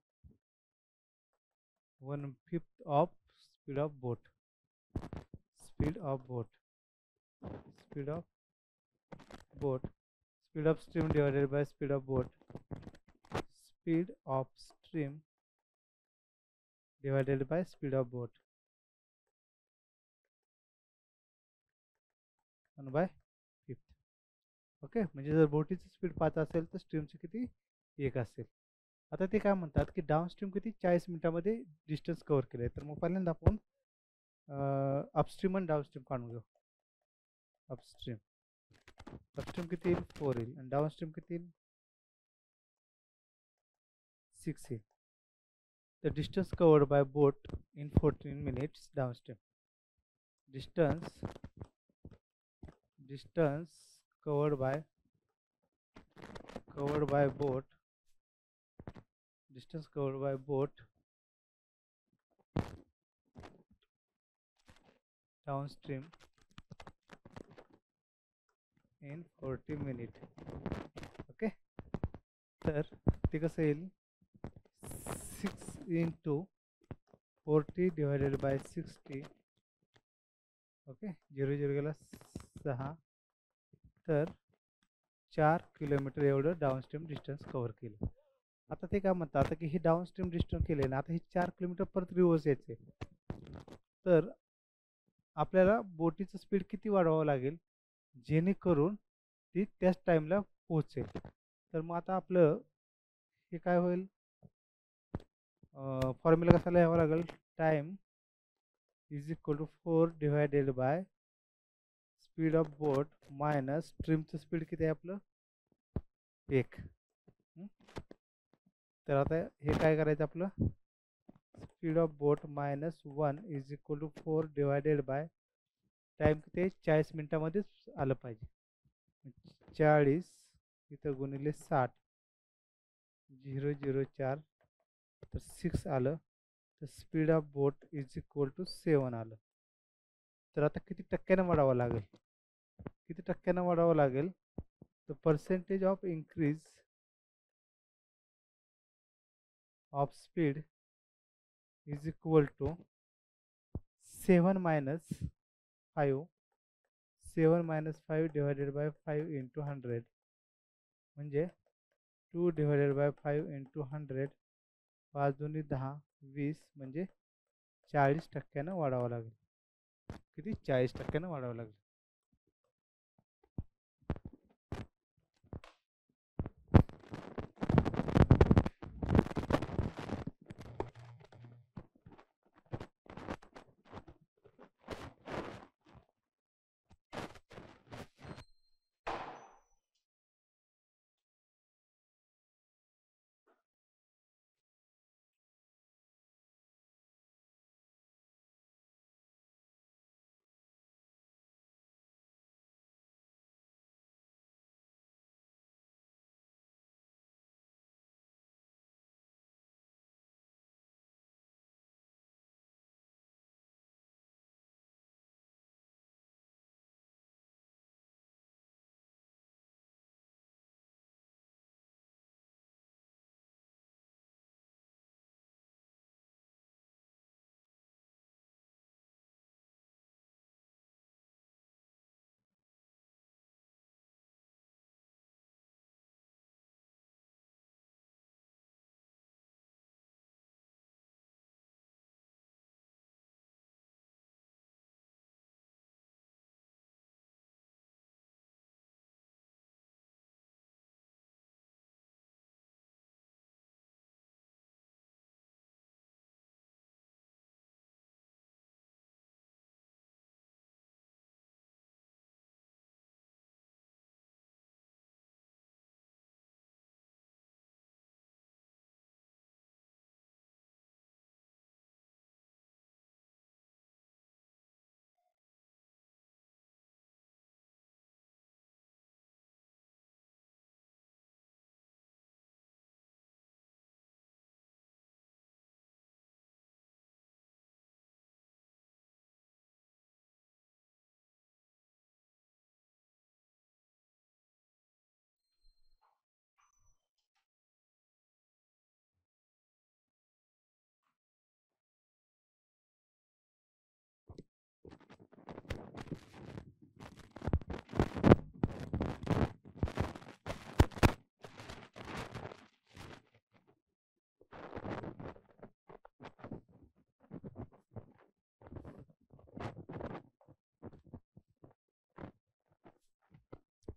1/5 of speed of boat, speed of boat, speed of boat, speed of stream divided by speed of boat, speed of stream divided by speed of boat 1/5. Okay, म्हणजे जर बोटीची स्पीड 5 असेल तर स्ट्रीमची किती 1 असेल. आता ते काय म्हणतात की डाऊनस्ट्रीम किती 40 मिनिटामध्ये डिस्टन्स कव्हर केलं आहे. तर मग पहिल्यांदा आपण अपस्ट्रीम आणि डाऊनस्ट्रीम काढून घेऊ. अपस्ट्रीम अपस्ट्रीम किती येईल 4 येईल आणि डाऊनस्ट्रीम किती येईल 6 येईल. The distance covered by boat in 14 minutes downstream. Distance covered by boat. Distance covered by boat downstream in 40 minutes. Okay. तर ते कसं येईल 6 into 40 divided by 60. ओके, 0 0 गेला 6, तर 4 किलोमीटर एवढं डाऊनस्ट्रीम डिस्टन्स कव्हर केलं. आता ते काय म्हणतात आता की हे डाऊनस्ट्रीम डिस्टन्स केले ना, आता हे 4 किलोमीटर परत रिव्हर्स यायचे, तर आपल्याला बोटीचं स्पीड किती वाढवावं लागेल जेणेकरून ती त्याच टाईमला पोहोचेल. तर मग आता आपलं हे काय होईल, फॉर्म्युला कसा लिहावा लागेल, time is equal to 4 divided by speed of boat minus स्ट्रीमचं स्पीड किती आहे आपलं 1. तर आता हे काय करायचं, आपलं speed of boat minus 1 is equal to 4 divided by time किती आहे 40 मिनिटामध्येच आलं पाहिजे. 40 इथं गुणिले 60, 0 0 4, तर 6 आलं. तर speed of boat is equal to 7 आलं. तर आता किती टक्क्यानं वाढावं लागेल, किती टक्क्यानं वाढावं लागेल, तर percentage of increase of speed is equal to 7 minus 5, 7 minus 5 divided by 5 into 100, म्हणजे 2 divided by 5 into 100, 5 दोन्ही 10, 20, म्हणजे 40% वाढावं लागेल. किती 40% वाढावं लागेल.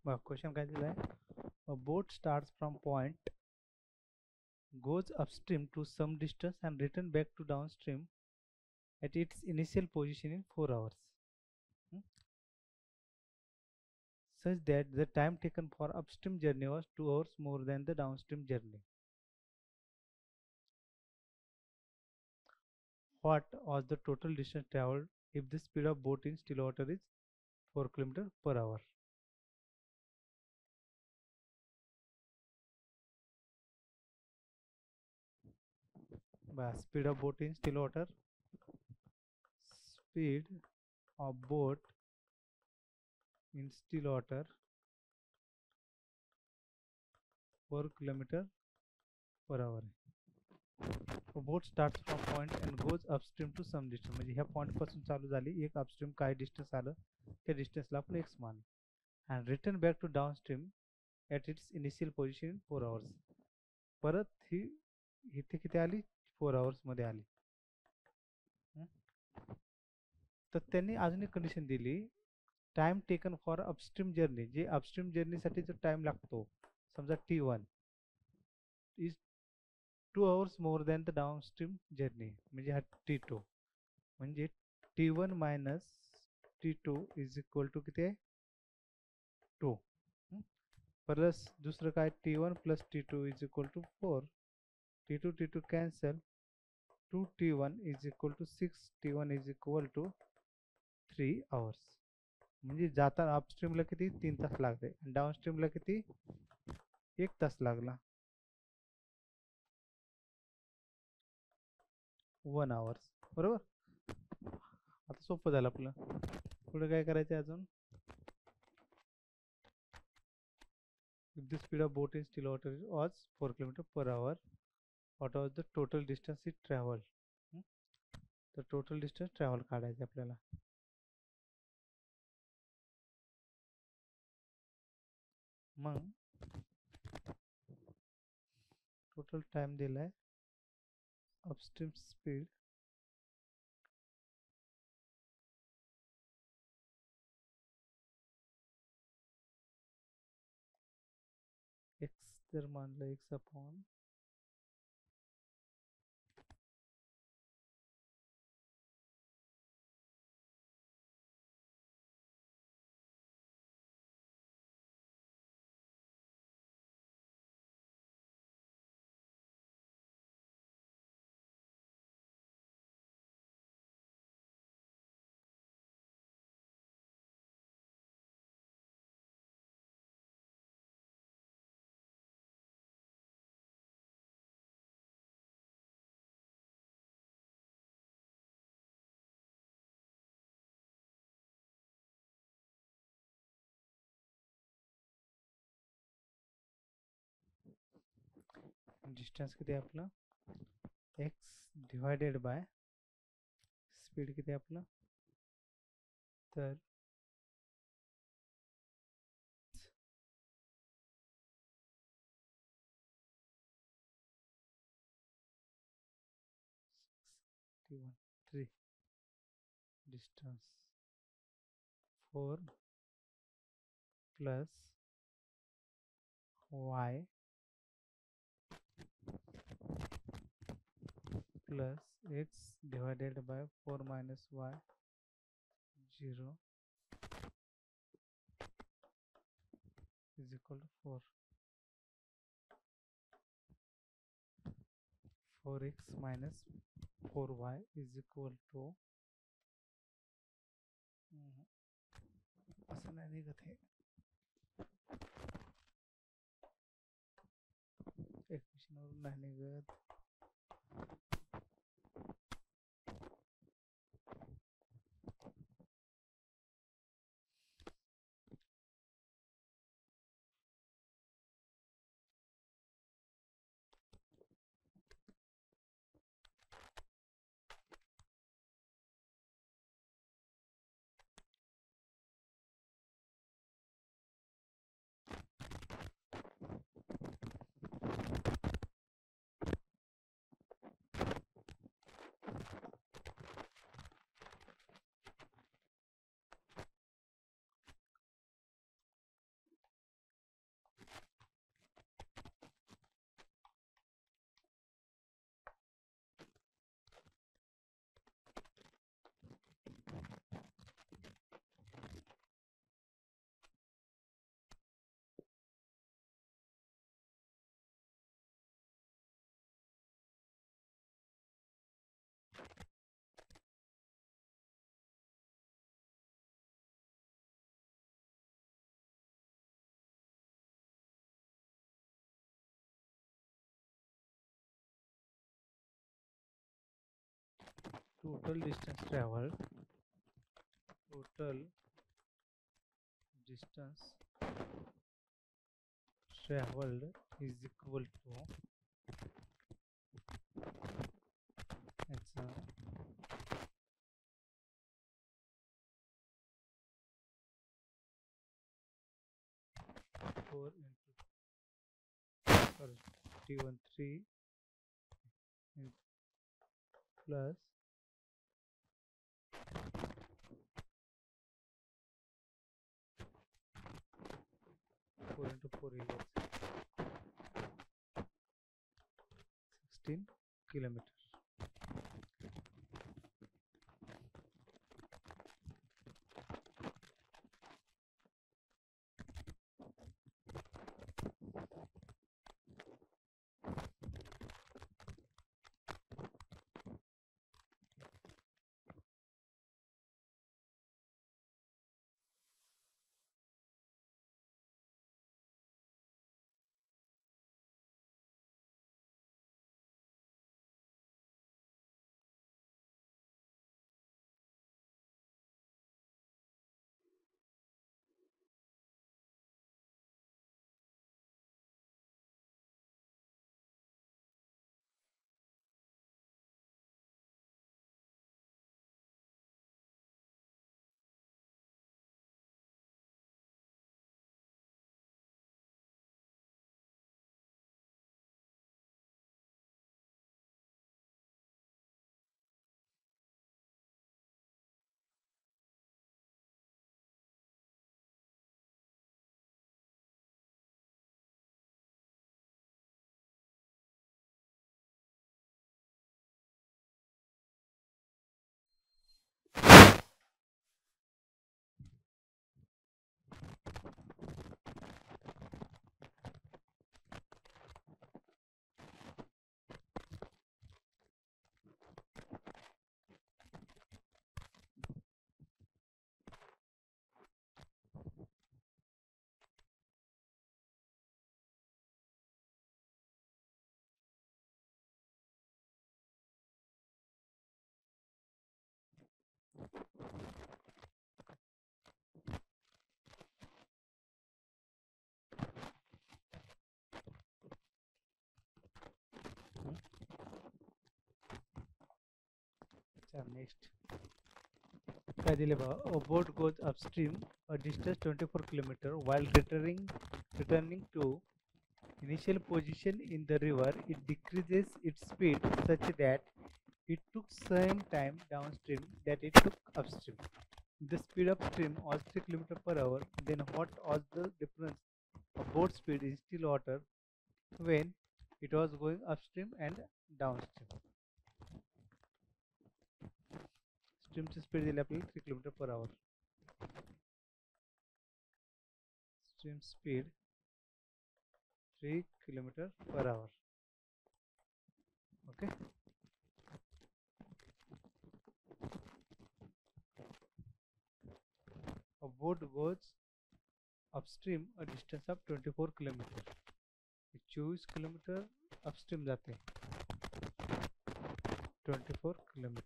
बघा क्वेश्चन काय दिलं आहे, a boat starts from point, goes upstream to some distance and return back to downstream at its initial position in 4 hours, hmm, such that the time taken for upstream journey was 2 hours more than the downstream journey. What was the total distance traveled if the speed of boat in still water is 4 km per hour? Speed of boat in still water, speed of boat in still water 4 km per hour. Boat starts from point and goes upstream to some distance, म्हणजे ह्या पॉईंट पासून चालू झाली, एक अपस्ट्रीम काय डिस्टन्स आलं त्या डिस्टन्सला आपण एक्स मान, and return back to downstream at its initial position 4 hours. परत ही इथे किती आली, 4 आवर्समध्ये आली. तर त्यांनी अजून एक कंडिशन दिली, time taken for upstream journey, जे अपस्ट्रीम जर्नीसाठी जो टाइम लागतो समजा T1 is 2 hours more than the downstream journey, म्हणजे हा T2, म्हणजे T1 minus T2 is equal to किती आहे 2, प्लस दुसरं काय T1 plus T2 is equal to 4, T2 T2 cancel, 2T1 is equal to 6, T1 is equal to 3 hours. म्हणजे जाताना अपस्ट्रीमला किती 3 तास लागते, डाउनस्ट्रीमला किती 1 तास लागला, 1 hours. बरोबर. आता सोपं झालं आपलं, पुढे काय करायचं अजून. if the speed of boat in still water was 4 km per hour, what was the total distance it traveled? तर टोटल डिस्टन्स ट्रॅव्हल काढायचं आपल्याला. मग टोटल टाइम दिलाय, अपस्ट्रीम स्पीड एक्स जर मानलं एक्स अपॉन डिस्टन्स किती आहे आपलं, एक्स डिवायडेड बाय स्पीड किती आहे आपलं, तर 3 distance 4 plus y plus x divided by 4 minus y 0 is equal to 4. 4x minus 4y is equal to असं नाही निघत हे, इक्वेशनवरून नाही निघत. total distance traveled is equal to answer 4 into 13 plus 4 into 4 is 16 kilometers. Next, काय दिले बघा, a boat goes upstream a distance 24 km while returning to initial position in the river. It decreases its speed such that it took same time downstream that it took upstream. The speed upstream was 3 km per hour. Then what was the difference of boat speed in still water when it was going upstream and downstream? स्ट्रीमची स्पीड दिली आपल्याला 3 km per hour. Stream speed 3 km per hour. Okay. A boat goes upstream a distance of 24 km. 24 km upstream जाते 24 km.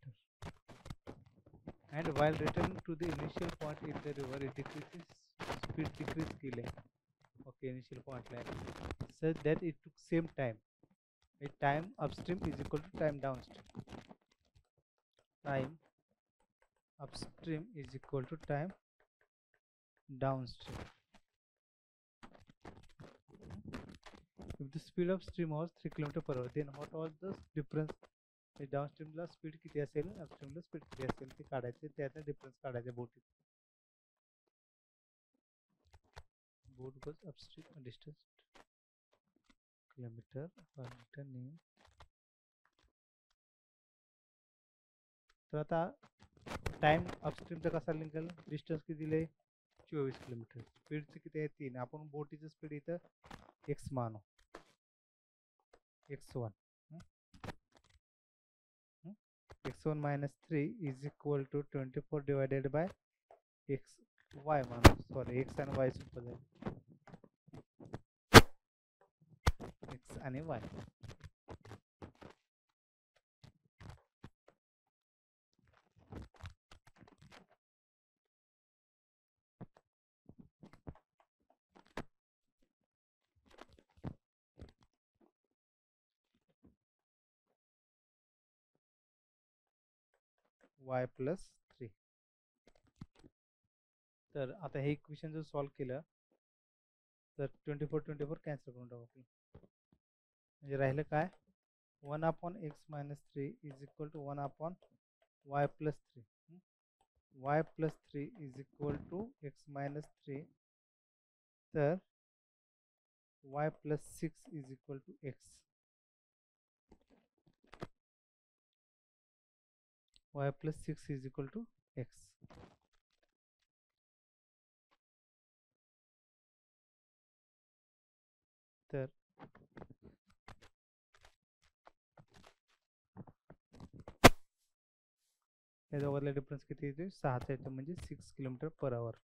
And while returning to the initial point in the river, it decreases speed decrease केले. Okay, initial point line such that it took same time. A time upstream is equal to time downstream. Time upstream is equal to time downstream. If the speed of stream was 3 km per hour, then what was the difference? डाउनस्ट्रीमला स्पीड किती असेल, अपस्ट्रीमला स्पीड किती असेल ते काढायचे, त्याचा डिफरन्स काढायचा बोटीत. बोट गोज अपस्ट्रीम डिस्टन्स किलोमीटर पर रिटर्निंग. तर आता टाइम अपस्ट्रीमचा कसा निघेल, डिस्टन्स किती दिले 24 किलोमीटर, स्पीडचं किती आहे 3. आपण बोटीचं स्पीड इथं x मानू, x1 x1 minus 3 is equal to 24 divided by xy मानो, सॉरी x and y सोपं जाईल, x आणि y. Y plus 3. तर आता हे इक्वेशन जर सॉल्व केलं तर 24 कॅन्सल करून टाकू आपण. म्हणजे राहिलं काय 1/x-3 is equal to 1/y+3. y+3 is equal to x-3. तर y+6 is equal to x. y+6 is equal to x. तर या दोघांतला डिफरन्स किती येतो 6चा येतो म्हणजे 6 km/h.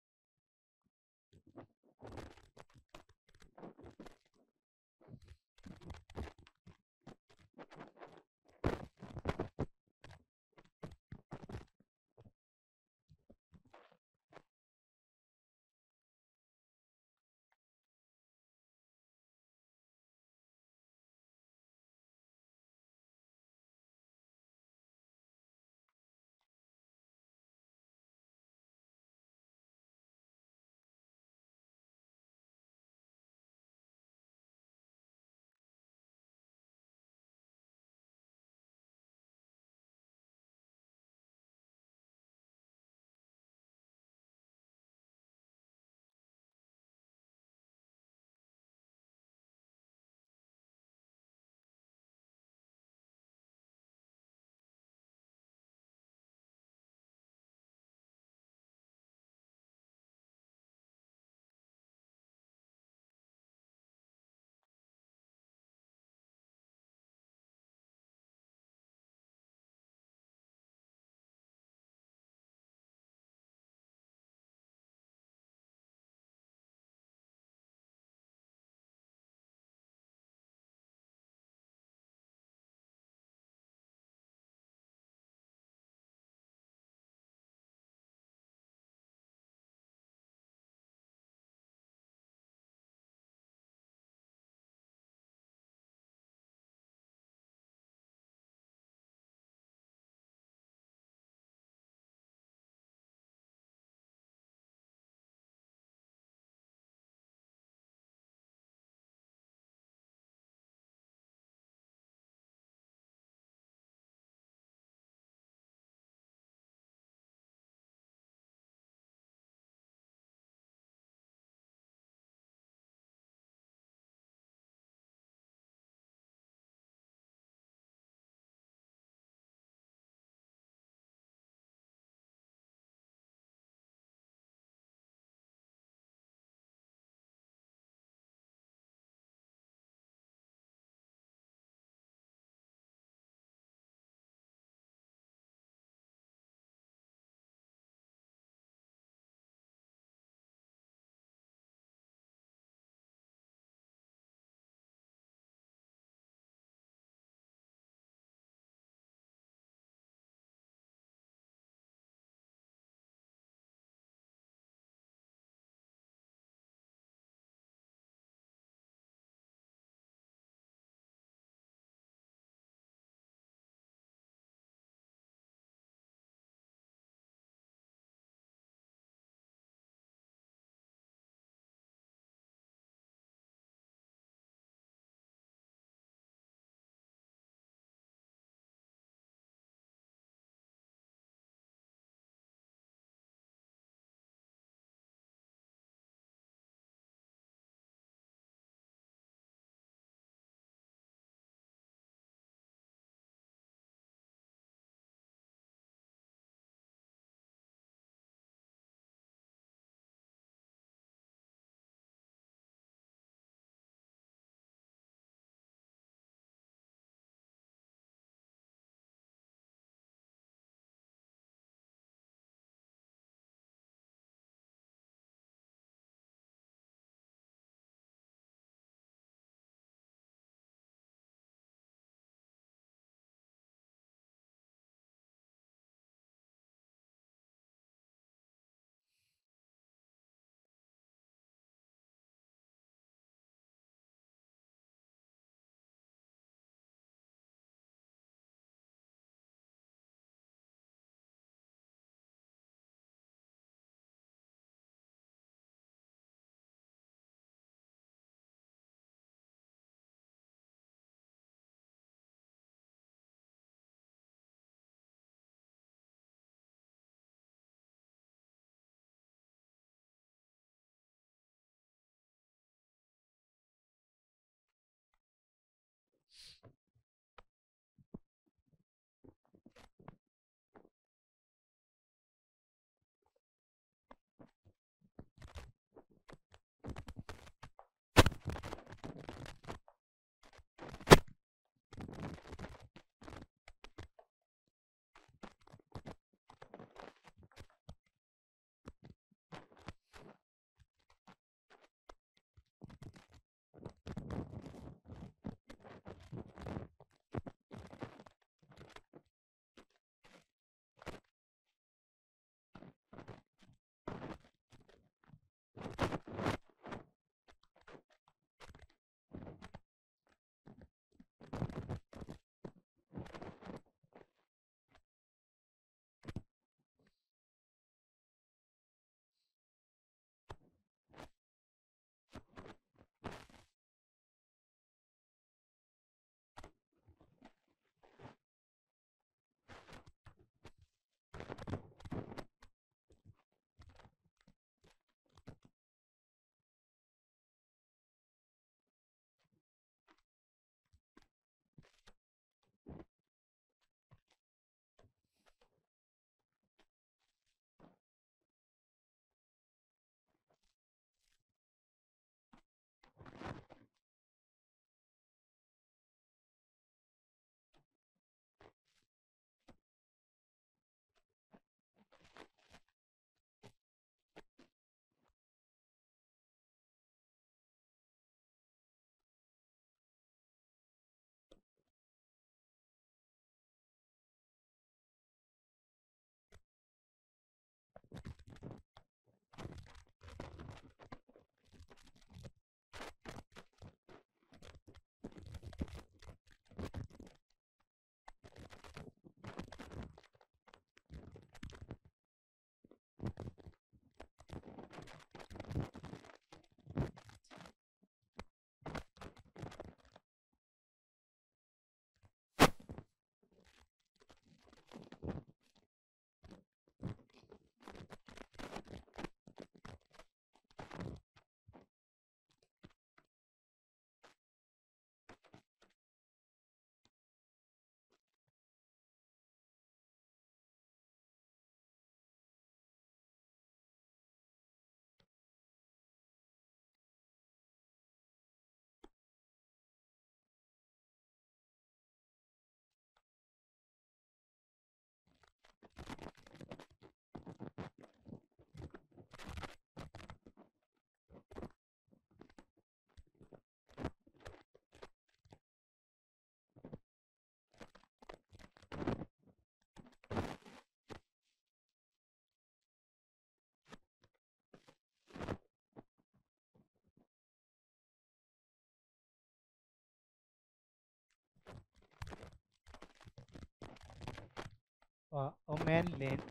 man lent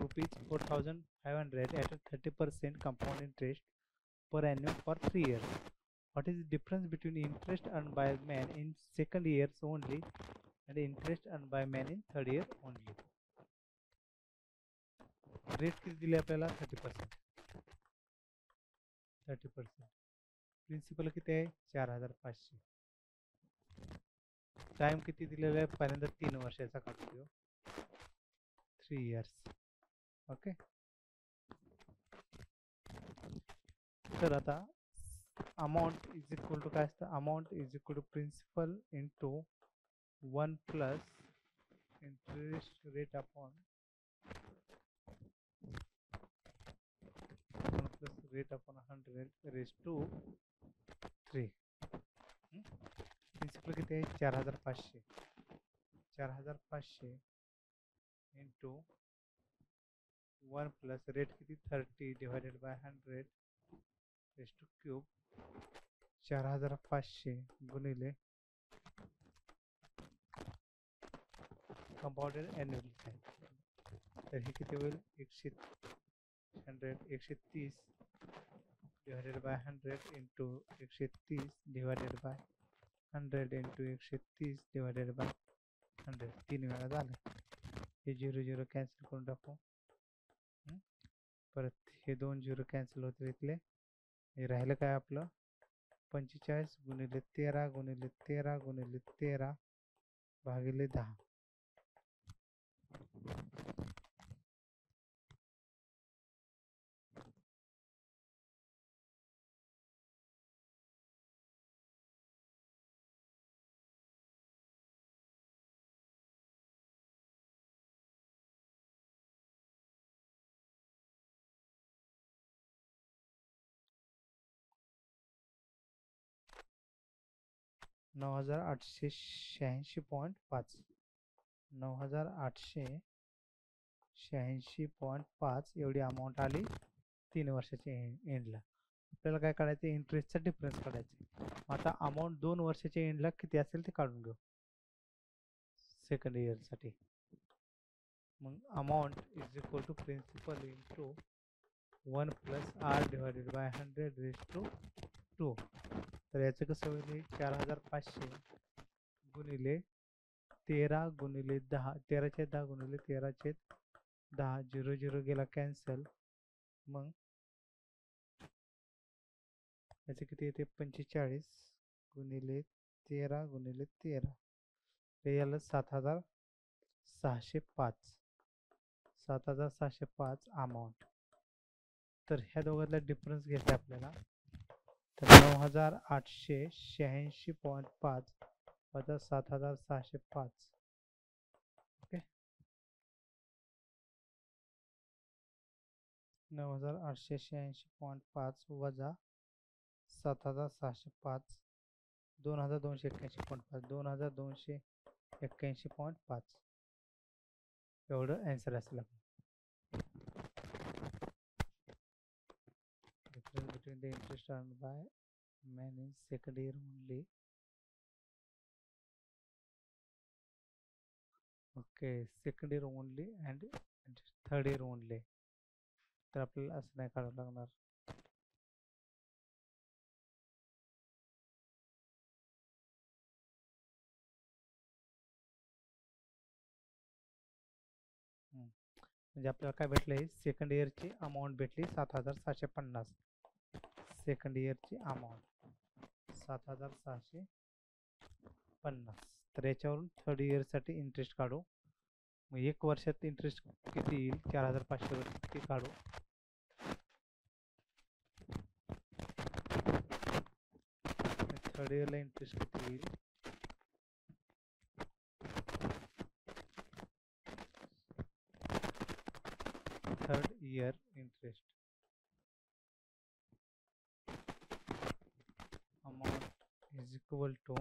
rupees 4,500 at a 30% compound interest per annum for 3 years. What is the difference between interest earned by man in second years only and interest earned by man in third year only? Rate किती दिले आपल्याला 30%. प्रिन्सिपल किती आहे 4,500. टाइम किती दिलेला आहे पहिल्यांदा 3 वर्षाचा काढतो 3 years. ओके. तर आता अमाऊंट इज इक्वल टू काय असतं amount is equal to principal into 1 plus interest rate upon 1 plus rate upon 100 raised to 3. प्रिन्सिपल किती आहे 4,500. 4,500 इंटू 1 प्लस रेट किती 30 divided by 100 raise two cube. 4,500 गुणिले कंपाउंडेड एन्युअल टाइम. तर हे किती होईल 130 divided by 100 into 130 divided by 100 into 130 divided by 100. 3 वेळा झालं. हे 0 0 कॅन्सल करून टाकू. परत हे 2 0 कॅन्सल होते इथले. हे राहिलं काय आपलं 45 गुणिले 13 गुणिले 13 गुणिले 13 भागिले 10. 9,886.5. 9,886.5 एवढी अमाऊंट आली 3 वर्षाच्या एंडला. आपल्याला काय काढायचं इंटरेस्टचा डिफरन्स काढायचा. आता अमाऊंट 2 वर्षाच्या एंडला किती असेल ते काढून घेऊ सेकंड इयरसाठी. मग amount is equal to principal into 1 plus R divided by 100 raise to 2. तर याचं कसं होईल 4,500 गुणिले 13 गुणिले 10 13/10 गुणिले 13/10 0 0 गेला कॅन्सल. मग याचे किती येते 45 गुणिले 13 गुणिले 13 ते याला 7,605. 7,605 अमाऊंट. तर ह्या दोघांतला डिफरन्स घ्यायचा आपल्याला. तर 9,886.5 वजा 7,605. ओके. 9,886.5 वजा 7,605 2,281.5 2,281.5 एवढं आन्सर असेल. Difference between the interest earned by man in second year only. Okay, second year only and third year only. तर आपल्याला असं नाही काढावं लागणार. म्हणजे आपल्याला काय भेटलंय सेकंड इयरची अमाऊंट भेटली 7,650. सेकंड इयरची अमाऊंट 7,650. तर याच्यावरून थर्ड इयरसाठी इंटरेस्ट काढू. मग 1 वर्षात इंटरेस्ट किती येईल 4,500 वर किती काढू. थर्ड इयरला इंटरेस्ट किती येईल third year interest amount is equal to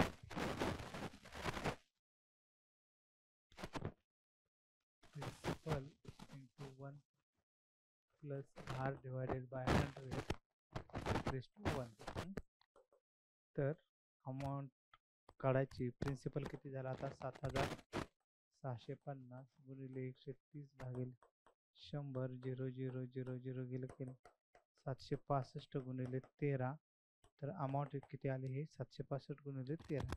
principal into 1 plus r divided by 100 raised to 1. तर अमाऊंट काढायची. प्रिन्सिपल किती झाला आता 650 गुणिले 130 भागिले 100 0 0 0 0 गेलं केलं 765 गुणिले 13. तर अमाऊंट किती आली हे 765 गुणिले 13.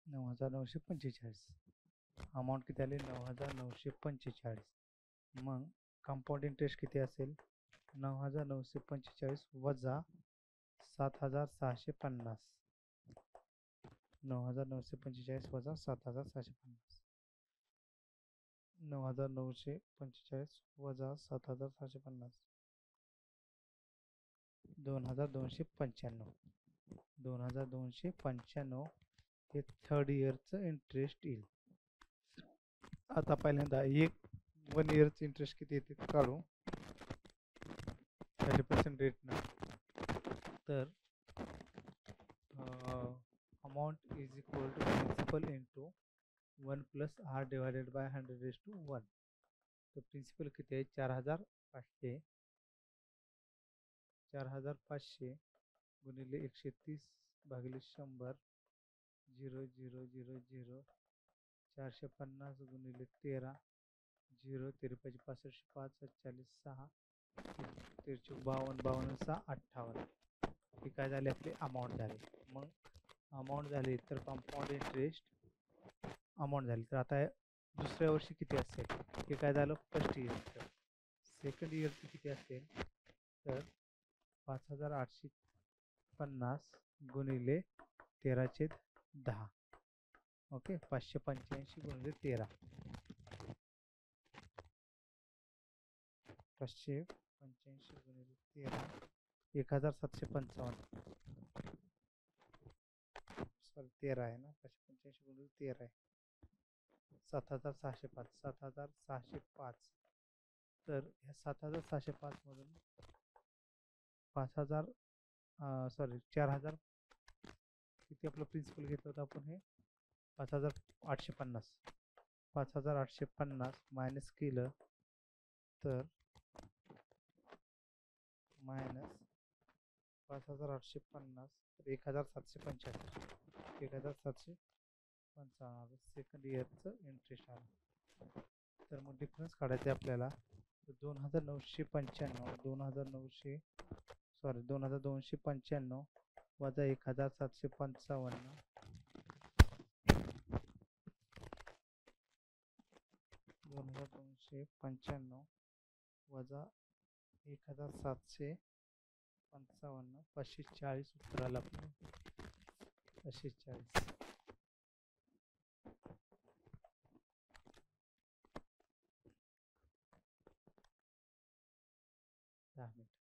नऊ हजार 945 अमाऊंट किती आली 9945. मग कंपाऊंड इंटरेस्ट किती असेल 9945 वजा 7650. 9945 वजा 7650. 9945 वजा 7650 2295. 2295 हे थर्ड इयरचं इंटरेस्ट येईल. आता पहिल्यांदा 1 इयरचं इंटरेस्ट किती येते काढू 30% रेटनं. तर amount is equal to principal into 1 + r divided by 100/1. तर प्रिन्सिपल किती आहे 4500. 4500 गुणिले 130 भागिले 100 0 0 0 0 450 गुणिले 13 0 53 65 5 40 6 13 52 52 6 58. हे काय झाले आपले अमाऊंट झाले. मग अमाऊंट झाली तर कंपाऊंड इंटरेस्ट अमाऊंट झाली. तर आता दुसऱ्या वर्षी किती असेल हे काय झालं फर्स्ट इयरचं. सेकंड इयरचं किती असेल तर 5850 गुणिले 13/10. ओके 585 गुणिले 13. 585 गुणिले 13 1755. सॉरी 13 आहे ना 585 गुणिले 13 आहे 7605. 7605. तर ह्या 7605 मधून 5000 सॉरी 4000 किती आपलं प्रिन्सिपल घेतलं होतं आपण हे 5850. 5850 मायनस केलं तर मायनस 5850 तर 1775. 1755 सेकंड इयरचं इंटरेस्ट आलं. तर मग डिफरन्स काढायचं आहे आपल्याला. 2995 2295 वजा 1755 2295 वजा 1755 540 उत्तर आलं आपलं 540. 10 minute.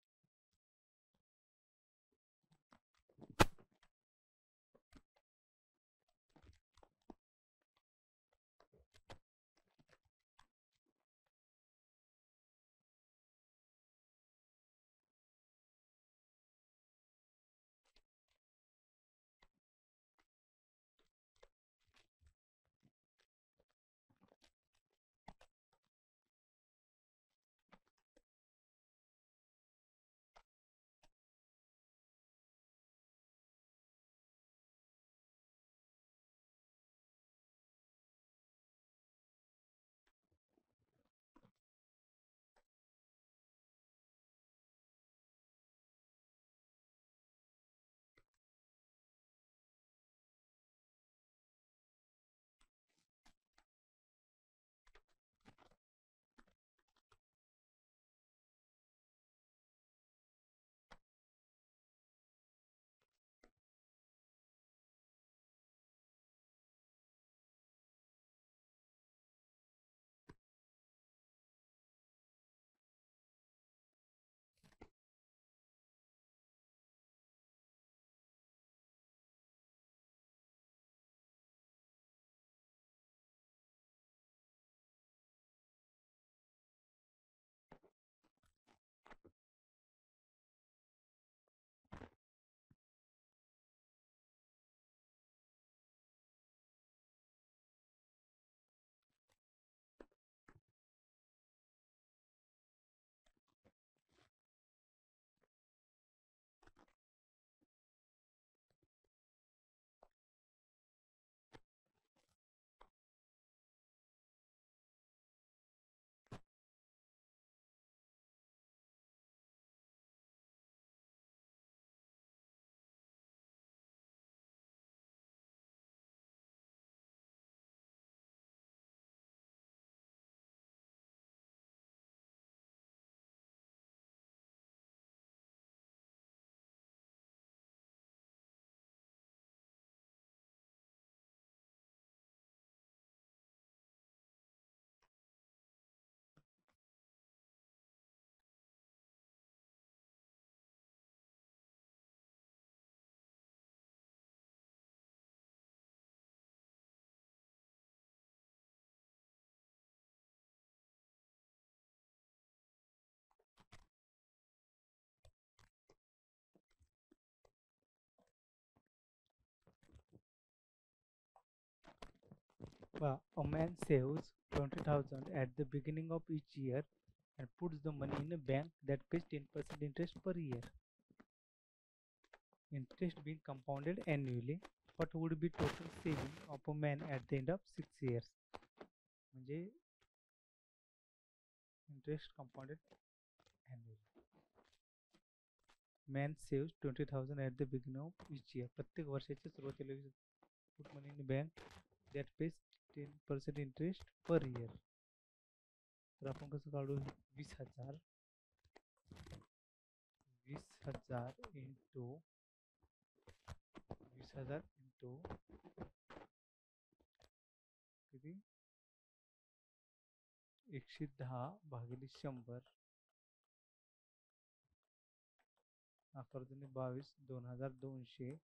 A man saves 20,000 at the beginning of each year and puts the money in a bank that pays 10% interest per year. Interest being compounded annually. What would be total saving of a man at the end of 6 years? म्हणजे interest compounded annually. Man saves 20,000 at the beginning of each year. प्रत्येक वर्षाच्या सुरुवातीला put money in the bank that pays 10% interest per year. तर आपण कसं काढू 20,000 into 20,000 into किती 110 भागिले 100 अकरा 22 2200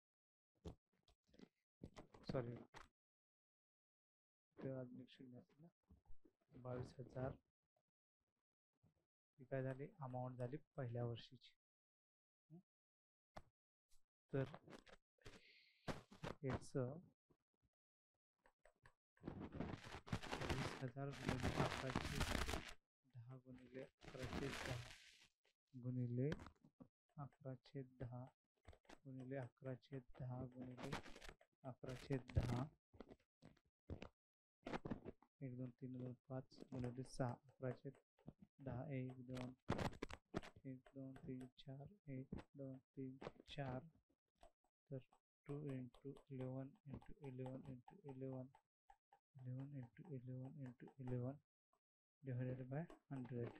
सॉरी 22,000 ही काय झाली अमाऊंट झाली पहिल्या वर्षीची. तर याचं 20,000 गुणिले 1110 गुणिले 1110 गुणिले 1110 गुणिले 1110 गुणिले 1110 1 2 3 2 5 गुणिले 6 1110 1 2 1 2 3 4 1 2 3 4 तर 2 into 11 into 11 into 11 11 into 11 into 11 divided by 100